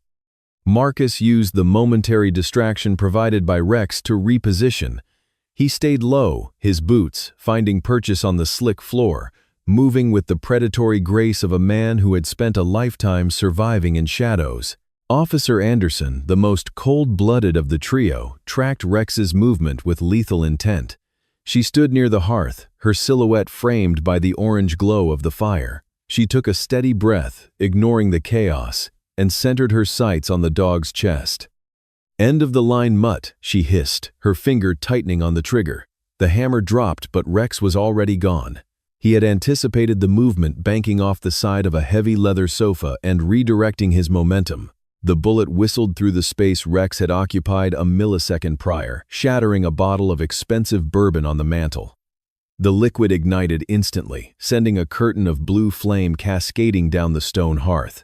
Marcus used the momentary distraction provided by Rex to reposition. He stayed low, his boots finding purchase on the slick floor, moving with the predatory grace of a man who had spent a lifetime surviving in shadows. Officer Anderson, the most cold-blooded of the trio, tracked Rex's movement with lethal intent. She stood near the hearth, her silhouette framed by the orange glow of the fire. She took a steady breath, ignoring the chaos, and centered her sights on the dog's chest. "End of the line, mutt," she hissed, her finger tightening on the trigger. The hammer dropped, but Rex was already gone. He had anticipated the movement, banking off the side of a heavy leather sofa and redirecting his momentum. The bullet whistled through the space Rex had occupied a millisecond prior, shattering a bottle of expensive bourbon on the mantel. The liquid ignited instantly, sending a curtain of blue flame cascading down the stone hearth.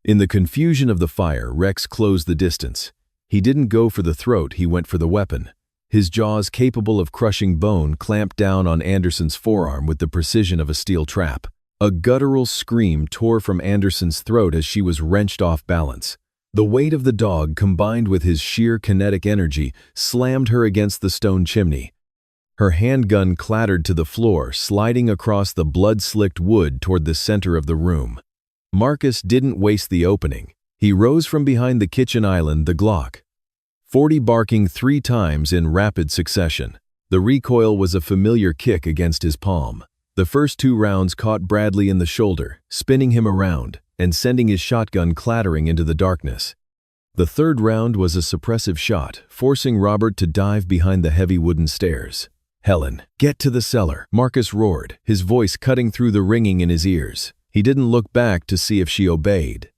In the confusion of the fire, Rex closed the distance. He didn't go for the throat, he went for the weapon. His jaws, capable of crushing bone, clamped down on Anderson's forearm with the precision of a steel trap. A guttural scream tore from Anderson's throat as she was wrenched off balance. The weight of the dog, combined with his sheer kinetic energy, slammed her against the stone chimney. Her handgun clattered to the floor, sliding across the blood-slicked wood toward the center of the room. Marcus didn't waste the opening. He rose from behind the kitchen island, the Glock 40 barking 3 times in rapid succession. The recoil was a familiar kick against his palm. The first 2 rounds caught Bradley in the shoulder, spinning him around and sending his shotgun clattering into the darkness. The third round was a suppressive shot, forcing Robert to dive behind the heavy wooden stairs. "Helen, get to the cellar," Marcus roared, his voice cutting through the ringing in his ears. He didn't look back to see if she obeyed.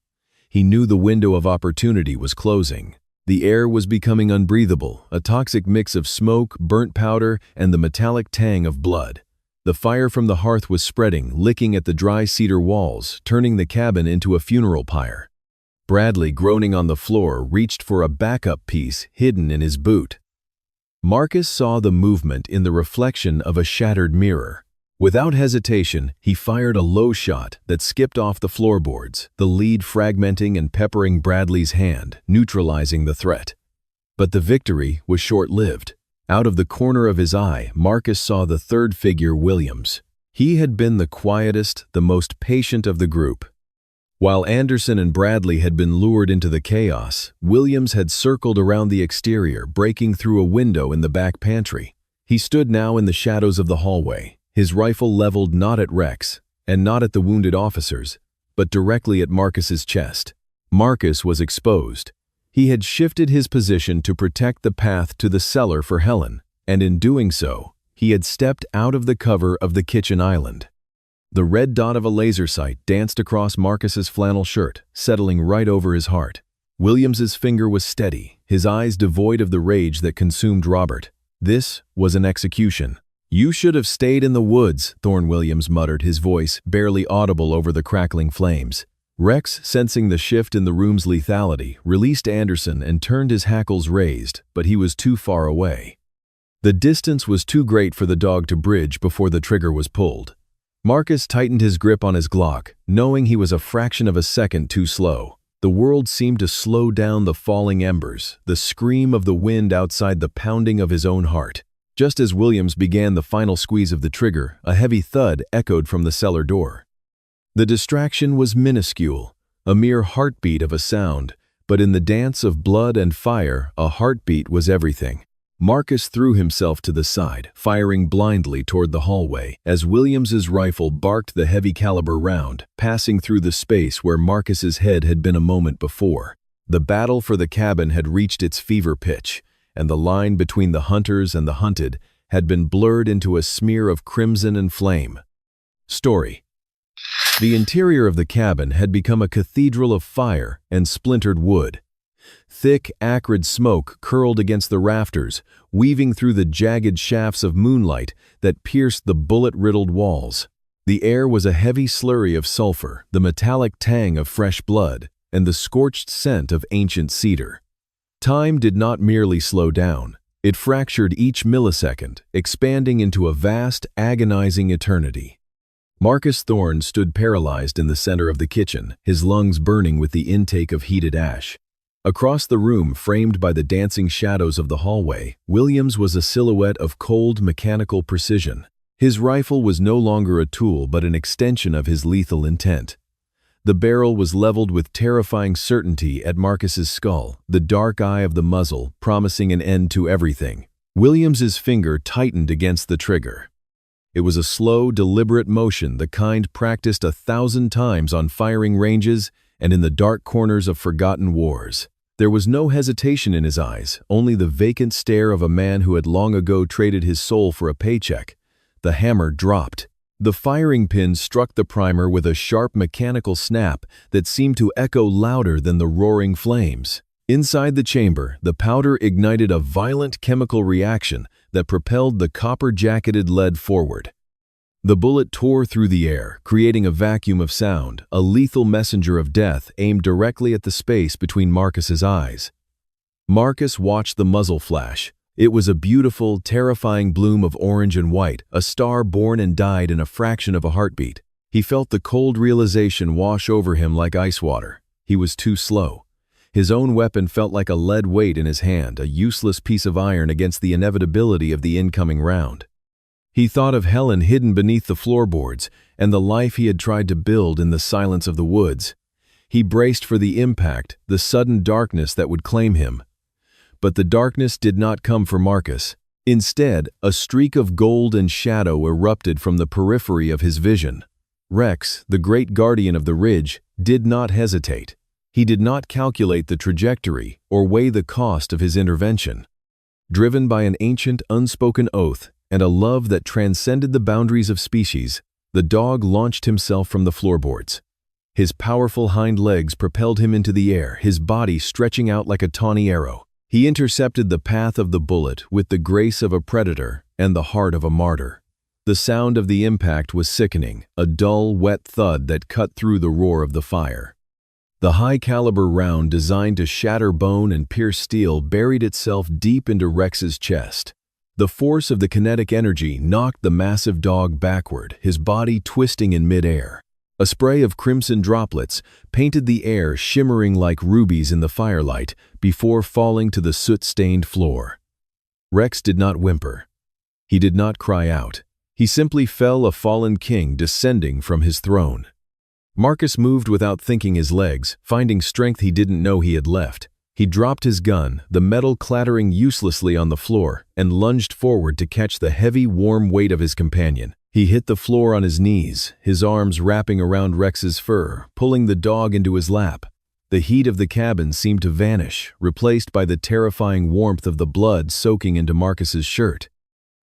He knew the window of opportunity was closing. The air was becoming unbreathable, a toxic mix of smoke, burnt powder, and the metallic tang of blood. The fire from the hearth was spreading, licking at the dry cedar walls, turning the cabin into a funeral pyre. Bradley, groaning on the floor, reached for a backup piece hidden in his boot. Marcus saw the movement in the reflection of a shattered mirror. Without hesitation, he fired a low shot that skipped off the floorboards, the lead fragmenting and peppering Bradley's hand, neutralizing the threat. But the victory was short-lived. Out of the corner of his eye, Marcus saw the third figure, Williams. He had been the quietest, the most patient of the group. While Anderson and Bradley had been lured into the chaos, Williams had circled around the exterior, breaking through a window in the back pantry. He stood now in the shadows of the hallway, his rifle leveled not at Rex, and not at the wounded officers, but directly at Marcus's chest. Marcus was exposed. He had shifted his position to protect the path to the cellar for Helen, and in doing so, he had stepped out of the cover of the kitchen island. The red dot of a laser sight danced across Marcus's flannel shirt, settling right over his heart. Williams's finger was steady, his eyes devoid of the rage that consumed Robert. This was an execution. "You should have stayed in the woods," Thorne Williams muttered, his voice barely audible over the crackling flames. Rex, sensing the shift in the room's lethality, released Anderson and turned his hackles raised, but he was too far away. The distance was too great for the dog to bridge before the trigger was pulled. Marcus tightened his grip on his Glock, knowing he was a fraction of a second too slow. The world seemed to slow down, the falling embers, the scream of the wind outside, the pounding of his own heart. Just as Williams began the final squeeze of the trigger, a heavy thud echoed from the cellar door. The distraction was minuscule, a mere heartbeat of a sound, but in the dance of blood and fire, a heartbeat was everything. Marcus threw himself to the side, firing blindly toward the hallway, as Williams's rifle barked the heavy-caliber round, passing through the space where Marcus's head had been a moment before. The battle for the cabin had reached its fever pitch, and the line between the hunters and the hunted had been blurred into a smear of crimson and flame. Story. The interior of the cabin had become a cathedral of fire and splintered wood. Thick, acrid smoke curled against the rafters, weaving through the jagged shafts of moonlight that pierced the bullet-riddled walls. The air was a heavy slurry of sulfur, the metallic tang of fresh blood, and the scorched scent of ancient cedar. Time did not merely slow down. It fractured each millisecond, expanding into a vast, agonizing eternity. Marcus Thorne stood paralyzed in the center of the kitchen, his lungs burning with the intake of heated ash. Across the room, framed by the dancing shadows of the hallway, Williams was a silhouette of cold, mechanical precision. His rifle was no longer a tool but an extension of his lethal intent. The barrel was leveled with terrifying certainty at Marcus's skull, the dark eye of the muzzle promising an end to everything. Williams's finger tightened against the trigger. It was a slow, deliberate motion, the kind practiced 1,000 times on firing ranges and in the dark corners of forgotten wars. There was no hesitation in his eyes, only the vacant stare of a man who had long ago traded his soul for a paycheck. The hammer dropped. The firing pin struck the primer with a sharp mechanical snap that seemed to echo louder than the roaring flames. Inside the chamber, the powder ignited a violent chemical reaction that propelled the copper-jacketed lead forward. The bullet tore through the air, creating a vacuum of sound, a lethal messenger of death aimed directly at the space between Marcus's eyes. Marcus watched the muzzle flash. It was a beautiful, terrifying bloom of orange and white, a star born and died in a fraction of a heartbeat. He felt the cold realization wash over him like ice water. He was too slow. His own weapon felt like a lead weight in his hand, a useless piece of iron against the inevitability of the incoming round. He thought of Helen hidden beneath the floorboards and the life he had tried to build in the silence of the woods. He braced for the impact, the sudden darkness that would claim him. But the darkness did not come for Marcus. Instead, a streak of gold and shadow erupted from the periphery of his vision. Rex, the great guardian of the ridge, did not hesitate. He did not calculate the trajectory or weigh the cost of his intervention. Driven by an ancient, unspoken oath and a love that transcended the boundaries of species, the dog launched himself from the floorboards. His powerful hind legs propelled him into the air, his body stretching out like a tawny arrow. He intercepted the path of the bullet with the grace of a predator and the heart of a martyr. The sound of the impact was sickening, a dull, wet thud that cut through the roar of the fire. The high-caliber round designed to shatter bone and pierce steel buried itself deep into Rex's chest. The force of the kinetic energy knocked the massive dog backward, his body twisting in midair. A spray of crimson droplets painted the air shimmering like rubies in the firelight before falling to the soot-stained floor. Rex did not whimper. He did not cry out. He simply fell a fallen king descending from his throne. Marcus moved without thinking his legs, finding strength he didn't know he had left. He dropped his gun, the metal clattering uselessly on the floor, and lunged forward to catch the heavy, warm weight of his companion. He hit the floor on his knees, his arms wrapping around Rex's fur, pulling the dog into his lap. The heat of the cabin seemed to vanish, replaced by the terrifying warmth of the blood soaking into Marcus's shirt.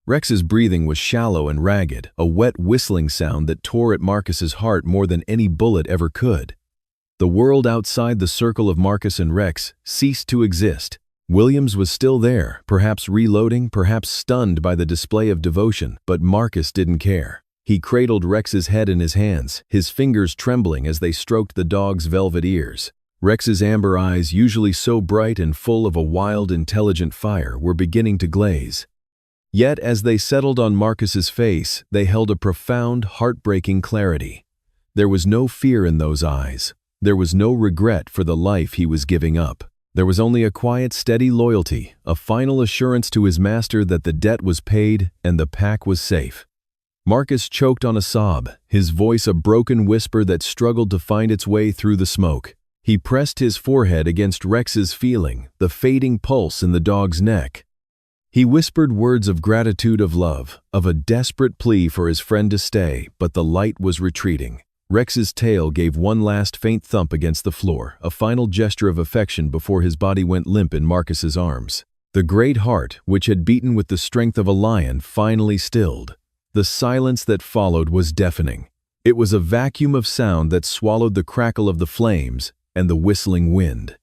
Rex's breathing was shallow and ragged, a wet whistling sound that tore at Marcus's heart more than any bullet ever could. The world outside the circle of Marcus and Rex ceased to exist. Williams was still there, perhaps reloading, perhaps stunned by the display of devotion, but Marcus didn't care. He cradled Rex's head in his hands, his fingers trembling as they stroked the dog's velvet ears. Rex's amber eyes, usually so bright and full of a wild, intelligent fire, were beginning to glaze. Yet as they settled on Marcus's face, they held a profound, heartbreaking clarity. There was no fear in those eyes. There was no regret for the life he was giving up. There was only a quiet, steady loyalty, a final assurance to his master that the debt was paid and the pack was safe. Marcus choked on a sob, his voice a broken whisper that struggled to find its way through the smoke. He pressed his forehead against Rex's feeling, the fading pulse in the dog's neck. He whispered words of gratitude, of love, of a desperate plea for his friend to stay, but the light was retreating. Rex's tail gave one last faint thump against the floor, a final gesture of affection before his body went limp in Marcus's arms. The great heart, which had beaten with the strength of a lion, finally stilled. The silence that followed was deafening. It was a vacuum of sound that swallowed the crackle of the flames and the whistling wind.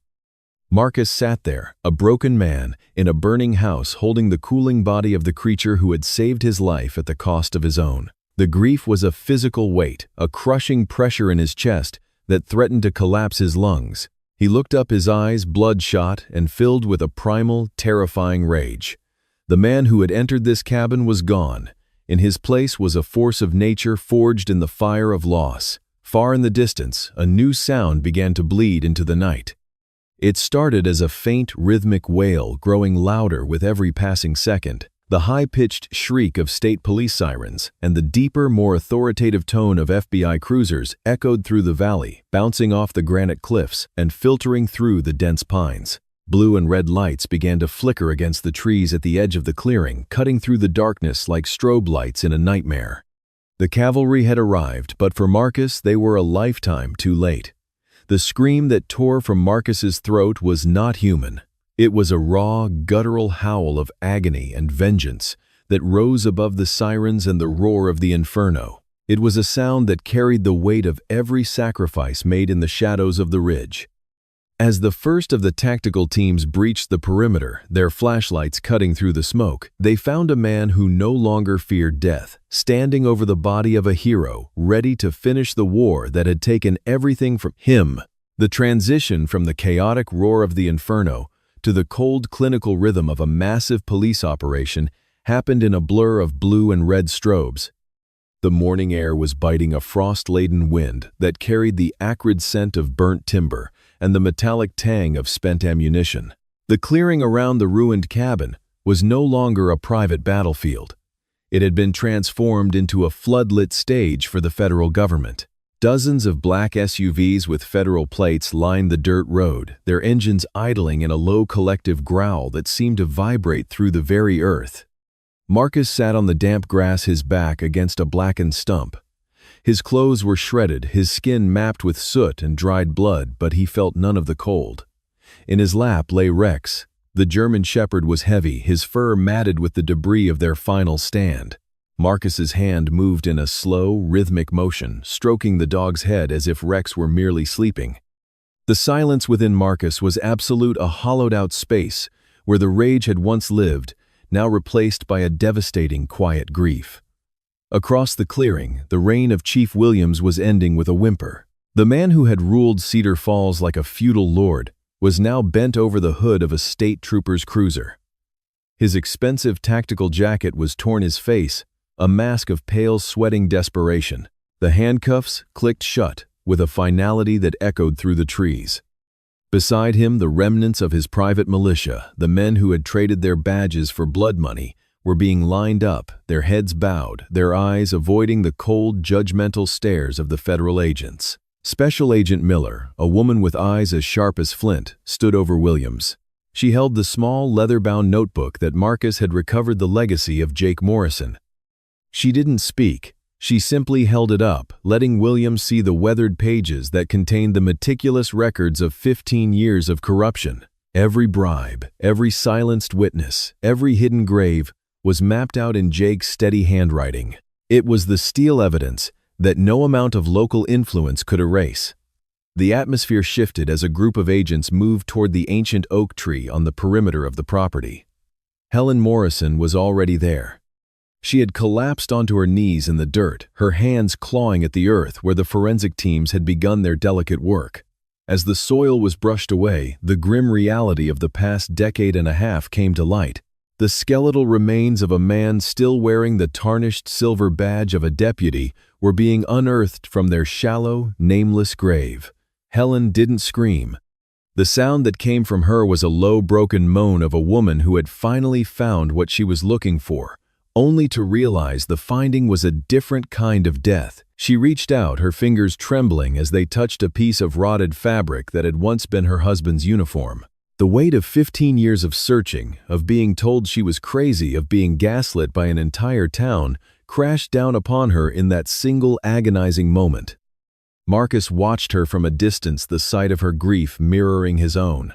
Marcus sat there, a broken man, in a burning house, holding the cooling body of the creature who had saved his life at the cost of his own. The grief was a physical weight, a crushing pressure in his chest that threatened to collapse his lungs. He looked up, his eyes bloodshot and filled with a primal, terrifying rage. The man who had entered this cabin was gone. In his place was a force of nature forged in the fire of loss. Far in the distance, a new sound began to bleed into the night. It started as a faint, rhythmic wail, growing louder with every passing second. The high-pitched shriek of state police sirens and the deeper, more authoritative tone of FBI cruisers echoed through the valley, bouncing off the granite cliffs and filtering through the dense pines. Blue and red lights began to flicker against the trees at the edge of the clearing, cutting through the darkness like strobe lights in a nightmare. The cavalry had arrived, but for Marcus, they were a lifetime too late. The scream that tore from Marcus's throat was not human. It was a raw, guttural howl of agony and vengeance that rose above the sirens and the roar of the inferno. It was a sound that carried the weight of every sacrifice made in the shadows of the ridge. As the first of the tactical teams breached the perimeter, their flashlights cutting through the smoke, they found a man who no longer feared death, standing over the body of a hero, ready to finish the war that had taken everything from him. The transition from the chaotic roar of the inferno to the cold, clinical rhythm of a massive police operation happened in a blur of blue and red strobes. The morning air was biting a frost-laden wind that carried the acrid scent of burnt timber and the metallic tang of spent ammunition. The clearing around the ruined cabin was no longer a private battlefield. It had been transformed into a floodlit stage for the federal government. Dozens of black SUVs with federal plates lined the dirt road, their engines idling in a low collective growl that seemed to vibrate through the very earth. Marcus sat on the damp grass, his back against a blackened stump. His clothes were shredded, his skin mapped with soot and dried blood, but he felt none of the cold. In his lap lay Rex. The German shepherd was heavy, his fur matted with the debris of their final stand. Marcus's hand moved in a slow, rhythmic motion, stroking the dog's head as if Rex were merely sleeping. The silence within Marcus was absolute, a hollowed-out space where the rage had once lived, now replaced by a devastating, quiet grief. Across the clearing, the reign of Chief Williams was ending with a whimper. The man who had ruled Cedar Falls like a feudal lord was now bent over the hood of a state trooper's cruiser. His expensive tactical jacket was torn, his face a mask of pale, sweating desperation. The handcuffs clicked shut with a finality that echoed through the trees. Beside him, the remnants of his private militia, the men who had traded their badges for blood money, were being lined up, their heads bowed, their eyes avoiding the cold, judgmental stares of the federal agents. Special Agent Miller, a woman with eyes as sharp as flint, stood over Williams. She held the small, leather-bound notebook that Marcus had recovered, the legacy of Jake Morrison. She didn't speak. She simply held it up, letting Williams see the weathered pages that contained the meticulous records of 15 years of corruption. Every bribe, every silenced witness, every hidden grave was mapped out in Jake's steady handwriting. It was the steel evidence that no amount of local influence could erase. The atmosphere shifted as a group of agents moved toward the ancient oak tree on the perimeter of the property. Helen Morrison was already there. She had collapsed onto her knees in the dirt, her hands clawing at the earth where the forensic teams had begun their delicate work. As the soil was brushed away, the grim reality of the past decade and a half came to light. The skeletal remains of a man still wearing the tarnished silver badge of a deputy were being unearthed from their shallow, nameless grave. Helen didn't scream. The sound that came from her was a low, broken moan of a woman who had finally found what she was looking for, only to realize the finding was a different kind of death. She reached out, her fingers trembling as they touched a piece of rotted fabric that had once been her husband's uniform. The weight of 15 years of searching, of being told she was crazy, of being gaslit by an entire town, crashed down upon her in that single agonizing moment. Marcus watched her from a distance, the sight of her grief mirroring his own.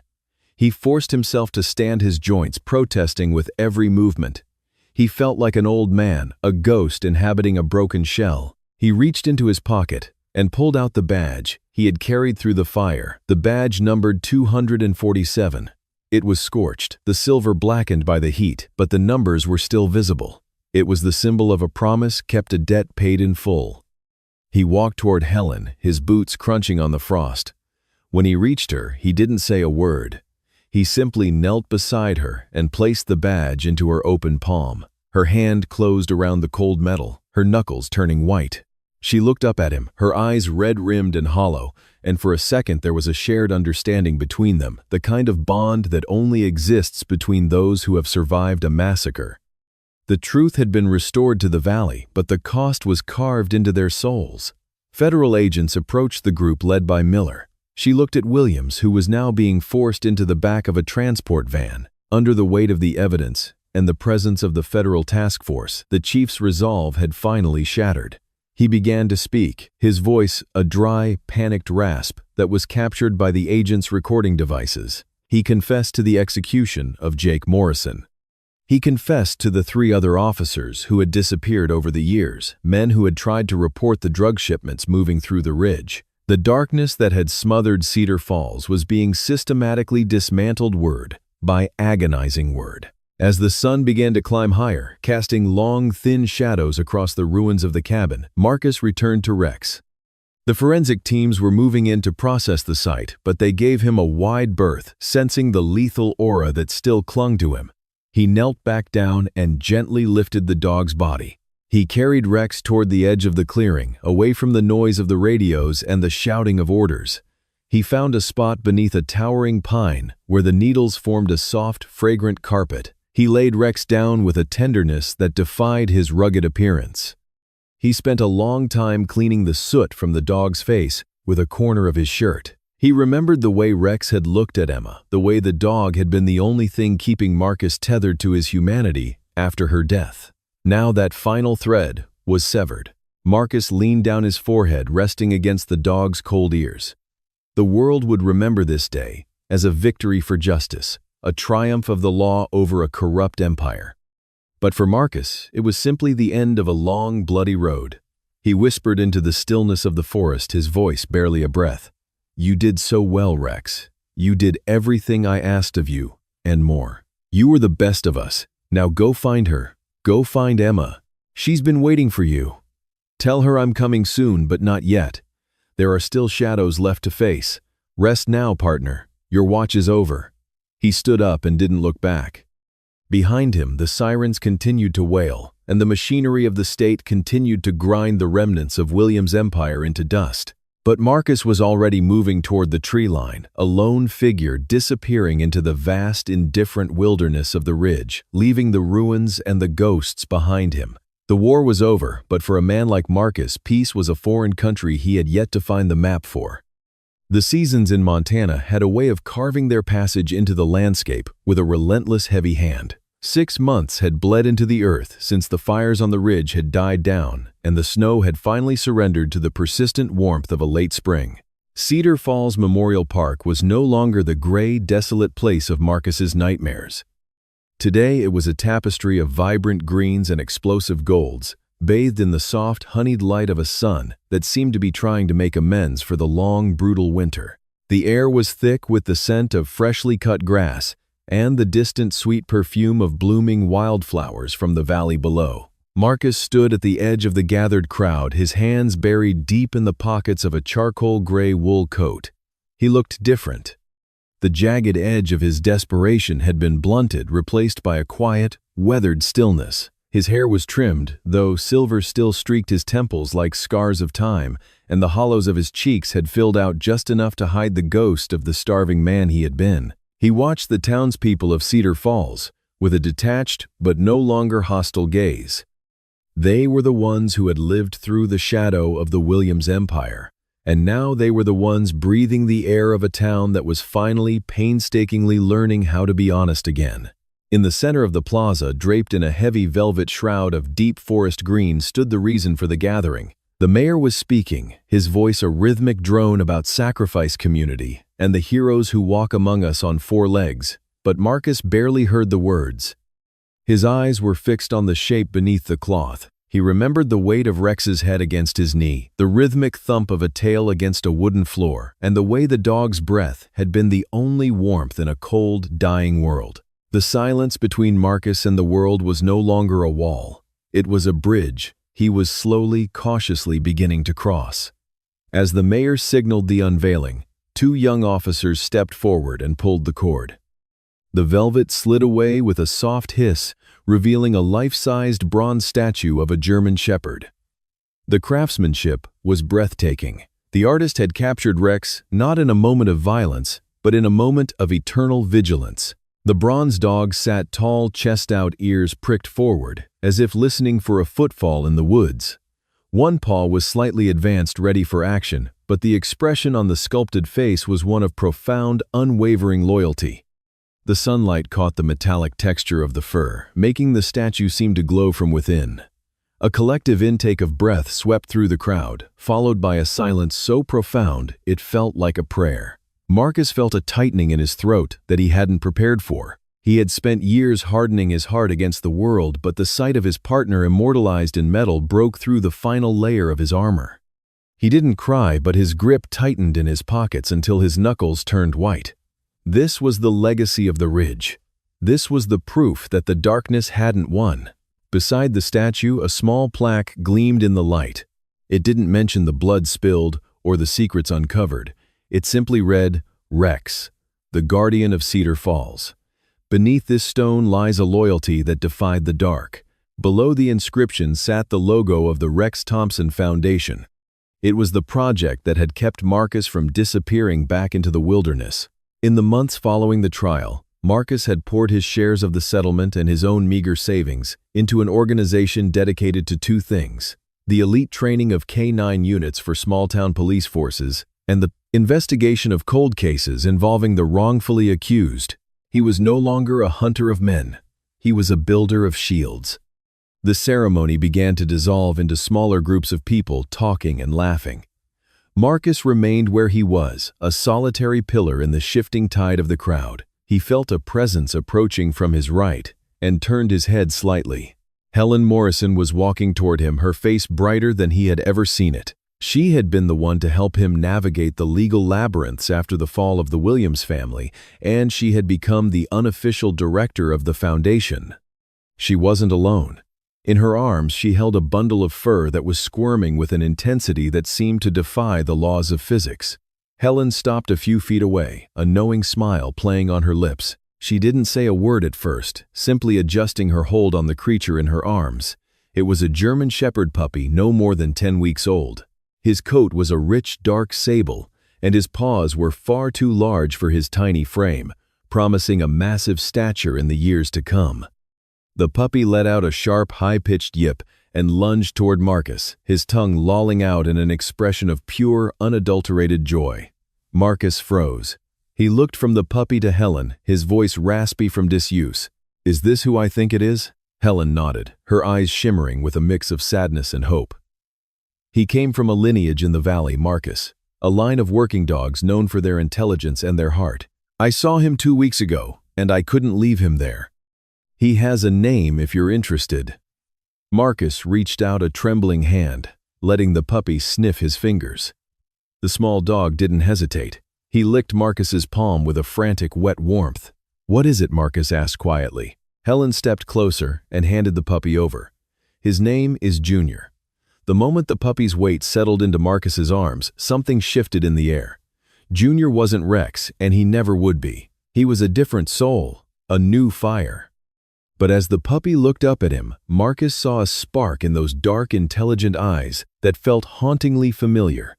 He forced himself to stand his joints, protesting with every movement. He felt like an old man, a ghost inhabiting a broken shell. He reached into his pocket and pulled out the badge he had carried through the fire. The badge numbered 247. It was scorched, the silver blackened by the heat, but the numbers were still visible. It was the symbol of a promise kept, a debt paid in full. He walked toward Helen, his boots crunching on the frost. When he reached her, he didn't say a word. He simply knelt beside her and placed the badge into her open palm. Her hand closed around the cold metal, her knuckles turning white. She looked up at him, her eyes red-rimmed and hollow, and for a second there was a shared understanding between them, the kind of bond that only exists between those who have survived a massacre. The truth had been restored to the valley, but the cost was carved into their souls. Federal agents approached the group led by Miller. She looked at Williams, who was now being forced into the back of a transport van. Under the weight of the evidence and the presence of the federal task force, the chief's resolve had finally shattered. He began to speak, his voice a dry, panicked rasp that was captured by the agent's recording devices. He confessed to the execution of Jake Morrison. He confessed to the 3 other officers who had disappeared over the years, men who had tried to report the drug shipments moving through the ridge. The darkness that had smothered Cedar Falls was being systematically dismantled word by agonizing word. As the sun began to climb higher, casting long, thin shadows across the ruins of the cabin, Marcus returned to Rex. The forensic teams were moving in to process the site, but they gave him a wide berth, sensing the lethal aura that still clung to him. He knelt back down and gently lifted the dog's body. He carried Rex toward the edge of the clearing, away from the noise of the radios and the shouting of orders. He found a spot beneath a towering pine where the needles formed a soft, fragrant carpet. He laid Rex down with a tenderness that defied his rugged appearance. He spent a long time cleaning the soot from the dog's face with a corner of his shirt. He remembered the way Rex had looked at Emma, the way the dog had been the only thing keeping Marcus tethered to his humanity after her death. Now that final thread was severed. Marcus leaned down his forehead, resting against the dog's cold ears. The world would remember this day as a victory for justice, a triumph of the law over a corrupt empire. But for Marcus, it was simply the end of a long, bloody road. He whispered into the stillness of the forest, his voice barely a breath. "You did so well, Rex. You did everything I asked of you, and more. You were the best of us. Now go find her. Go find Emma. She's been waiting for you. Tell her I'm coming soon, but not yet. There are still shadows left to face. Rest now, partner. Your watch is over." He stood up and didn't look back. Behind him, the sirens continued to wail, and the machinery of the state continued to grind the remnants of William's empire into dust. But Marcus was already moving toward the tree line, a lone figure disappearing into the vast, indifferent wilderness of the ridge, leaving the ruins and the ghosts behind him. The war was over, but for a man like Marcus, peace was a foreign country he had yet to find the map for. The seasons in Montana had a way of carving their passage into the landscape with a relentless heavy hand. 6 months had bled into the earth since the fires on the ridge had died down and the snow had finally surrendered to the persistent warmth of a late spring. Cedar Falls Memorial Park was no longer the gray, desolate place of Marcus's nightmares. Today it was a tapestry of vibrant greens and explosive golds, bathed in the soft, honeyed light of a sun that seemed to be trying to make amends for the long, brutal winter. The air was thick with the scent of freshly cut grass and the distant sweet perfume of blooming wildflowers from the valley below. Marcus stood at the edge of the gathered crowd, his hands buried deep in the pockets of a charcoal gray wool coat. He looked different. The jagged edge of his desperation had been blunted, replaced by a quiet, weathered stillness. His hair was trimmed, though silver still streaked his temples like scars of time, and the hollows of his cheeks had filled out just enough to hide the ghost of the starving man he had been. He watched the townspeople of Cedar Falls with a detached but no longer hostile gaze. They were the ones who had lived through the shadow of the Williams Empire, and now they were the ones breathing the air of a town that was finally painstakingly learning how to be honest again. In the center of the plaza, draped in a heavy velvet shroud of deep forest green, stood the reason for the gathering. The mayor was speaking, his voice a rhythmic drone about sacrifice community and the heroes who walk among us on four legs, but Marcus barely heard the words. His eyes were fixed on the shape beneath the cloth. He remembered the weight of Rex's head against his knee, the rhythmic thump of a tail against a wooden floor, and the way the dog's breath had been the only warmth in a cold, dying world. The silence between Marcus and the world was no longer a wall. It was a bridge he was slowly, cautiously beginning to cross. As the mayor signaled the unveiling, two young officers stepped forward and pulled the cord. The velvet slid away with a soft hiss, revealing a life-sized bronze statue of a German shepherd. The craftsmanship was breathtaking. The artist had captured Rex not in a moment of violence, but in a moment of eternal vigilance. The bronze dog sat tall, chest out, ears pricked forward, as if listening for a footfall in the woods. One paw was slightly advanced, ready for action, but the expression on the sculpted face was one of profound, unwavering loyalty. The sunlight caught the metallic texture of the fur, making the statue seem to glow from within. A collective intake of breath swept through the crowd, followed by a silence so profound it felt like a prayer. Marcus felt a tightening in his throat that he hadn't prepared for. He had spent years hardening his heart against the world, but the sight of his partner immortalized in metal broke through the final layer of his armor. He didn't cry, but his grip tightened in his pockets until his knuckles turned white. This was the legacy of the Ridge. This was the proof that the darkness hadn't won. Beside the statue, a small plaque gleamed in the light. It didn't mention the blood spilled or the secrets uncovered. It simply read, Rex, the guardian of Cedar Falls. Beneath this stone lies a loyalty that defied the dark. Below the inscription sat the logo of the Rex Thompson Foundation. It was the project that had kept Marcus from disappearing back into the wilderness. In the months following the trial, Marcus had poured his shares of the settlement and his own meager savings into an organization dedicated to two things: the elite training of canine units for small-town police forces and the investigation of cold cases involving the wrongfully accused. He was no longer a hunter of men. He was a builder of shields. The ceremony began to dissolve into smaller groups of people talking and laughing. Marcus remained where he was, a solitary pillar in the shifting tide of the crowd. He felt a presence approaching from his right and turned his head slightly. Helen Morrison was walking toward him, her face brighter than he had ever seen it. She had been the one to help him navigate the legal labyrinths after the fall of the Williams family, and she had become the unofficial director of the foundation. She wasn't alone. In her arms, she held a bundle of fur that was squirming with an intensity that seemed to defy the laws of physics. Helen stopped a few feet away, a knowing smile playing on her lips. She didn't say a word at first, simply adjusting her hold on the creature in her arms. It was a German Shepherd puppy no more than 10 weeks old. His coat was a rich, dark sable, and his paws were far too large for his tiny frame, promising a massive stature in the years to come. The puppy let out a sharp, high-pitched yip and lunged toward Marcus, his tongue lolling out in an expression of pure, unadulterated joy. Marcus froze. He looked from the puppy to Helen, his voice raspy from disuse. "Is this who I think it is?" Helen nodded, her eyes shimmering with a mix of sadness and hope. "He came from a lineage in the valley, Marcus, a line of working dogs known for their intelligence and their heart. I saw him 2 weeks ago, and I couldn't leave him there. He has a name if you're interested." Marcus reached out a trembling hand, letting the puppy sniff his fingers. The small dog didn't hesitate. He licked Marcus's palm with a frantic, wet warmth. "What is it?" Marcus asked quietly. Helen stepped closer and handed the puppy over. "His name is Junior." The moment the puppy's weight settled into Marcus's arms, something shifted in the air. Junior wasn't Rex, and he never would be. He was a different soul, a new fire. But as the puppy looked up at him, Marcus saw a spark in those dark, intelligent eyes that felt hauntingly familiar.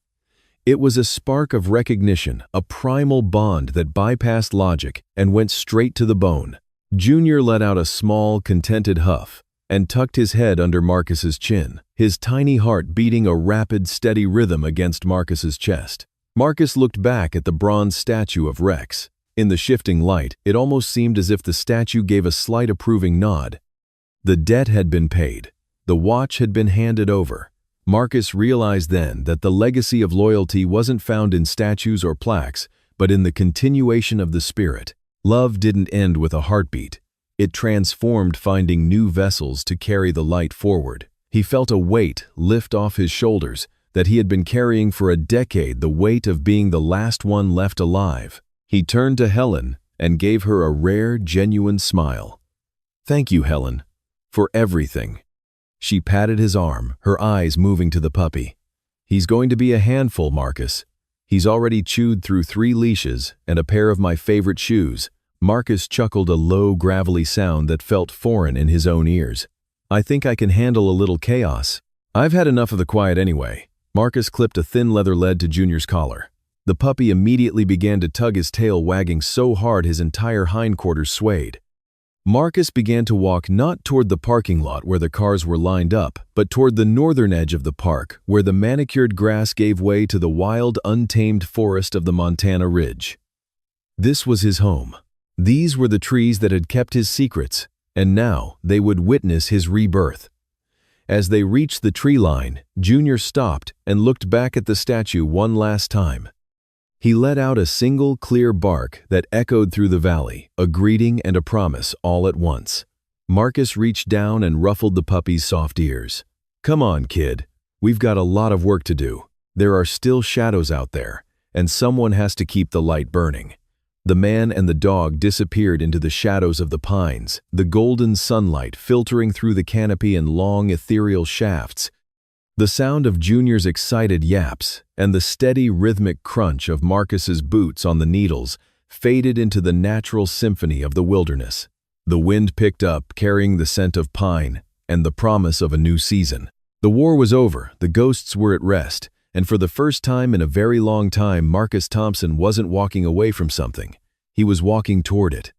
It was a spark of recognition, a primal bond that bypassed logic and went straight to the bone. Junior let out a small, contented huff and tucked his head under Marcus's chin, his tiny heart beating a rapid, steady rhythm against Marcus's chest. Marcus looked back at the bronze statue of Rex. In the shifting light, it almost seemed as if the statue gave a slight approving nod. The debt had been paid. The watch had been handed over. Marcus realized then that the legacy of loyalty wasn't found in statues or plaques, but in the continuation of the spirit. Love didn't end with a heartbeat. It transformed, finding new vessels to carry the light forward. He felt a weight lift off his shoulders that he had been carrying for a decade, the weight of being the last one left alive. He turned to Helen and gave her a rare, genuine smile. "Thank you, Helen, for everything." She patted his arm, her eyes moving to the puppy. "He's going to be a handful, Marcus. He's already chewed through 3 leashes and a pair of my favorite shoes." Marcus chuckled a low, gravelly sound that felt foreign in his own ears. "I think I can handle a little chaos. I've had enough of the quiet anyway." Marcus clipped a thin leather lead to Junior's collar. The puppy immediately began to tug his tail, wagging so hard his entire hindquarters swayed. Marcus began to walk not toward the parking lot where the cars were lined up, but toward the northern edge of the park, where the manicured grass gave way to the wild, untamed forest of the Montana Ridge. This was his home. These were the trees that had kept his secrets, and now they would witness his rebirth. As they reached the tree line, Junior stopped and looked back at the statue one last time. He let out a single, clear bark that echoed through the valley, a greeting and a promise all at once. Marcus reached down and ruffled the puppy's soft ears. "Come on, kid. We've got a lot of work to do. There are still shadows out there, and someone has to keep the light burning." The man and the dog disappeared into the shadows of the pines, the golden sunlight filtering through the canopy in long, ethereal shafts. The sound of Junior's excited yaps and the steady, rhythmic crunch of Marcus's boots on the needles faded into the natural symphony of the wilderness. The wind picked up, carrying the scent of pine and the promise of a new season. The war was over, the ghosts were at rest, and for the first time in a very long time, Marcus Thompson wasn't walking away from something. He was walking toward it.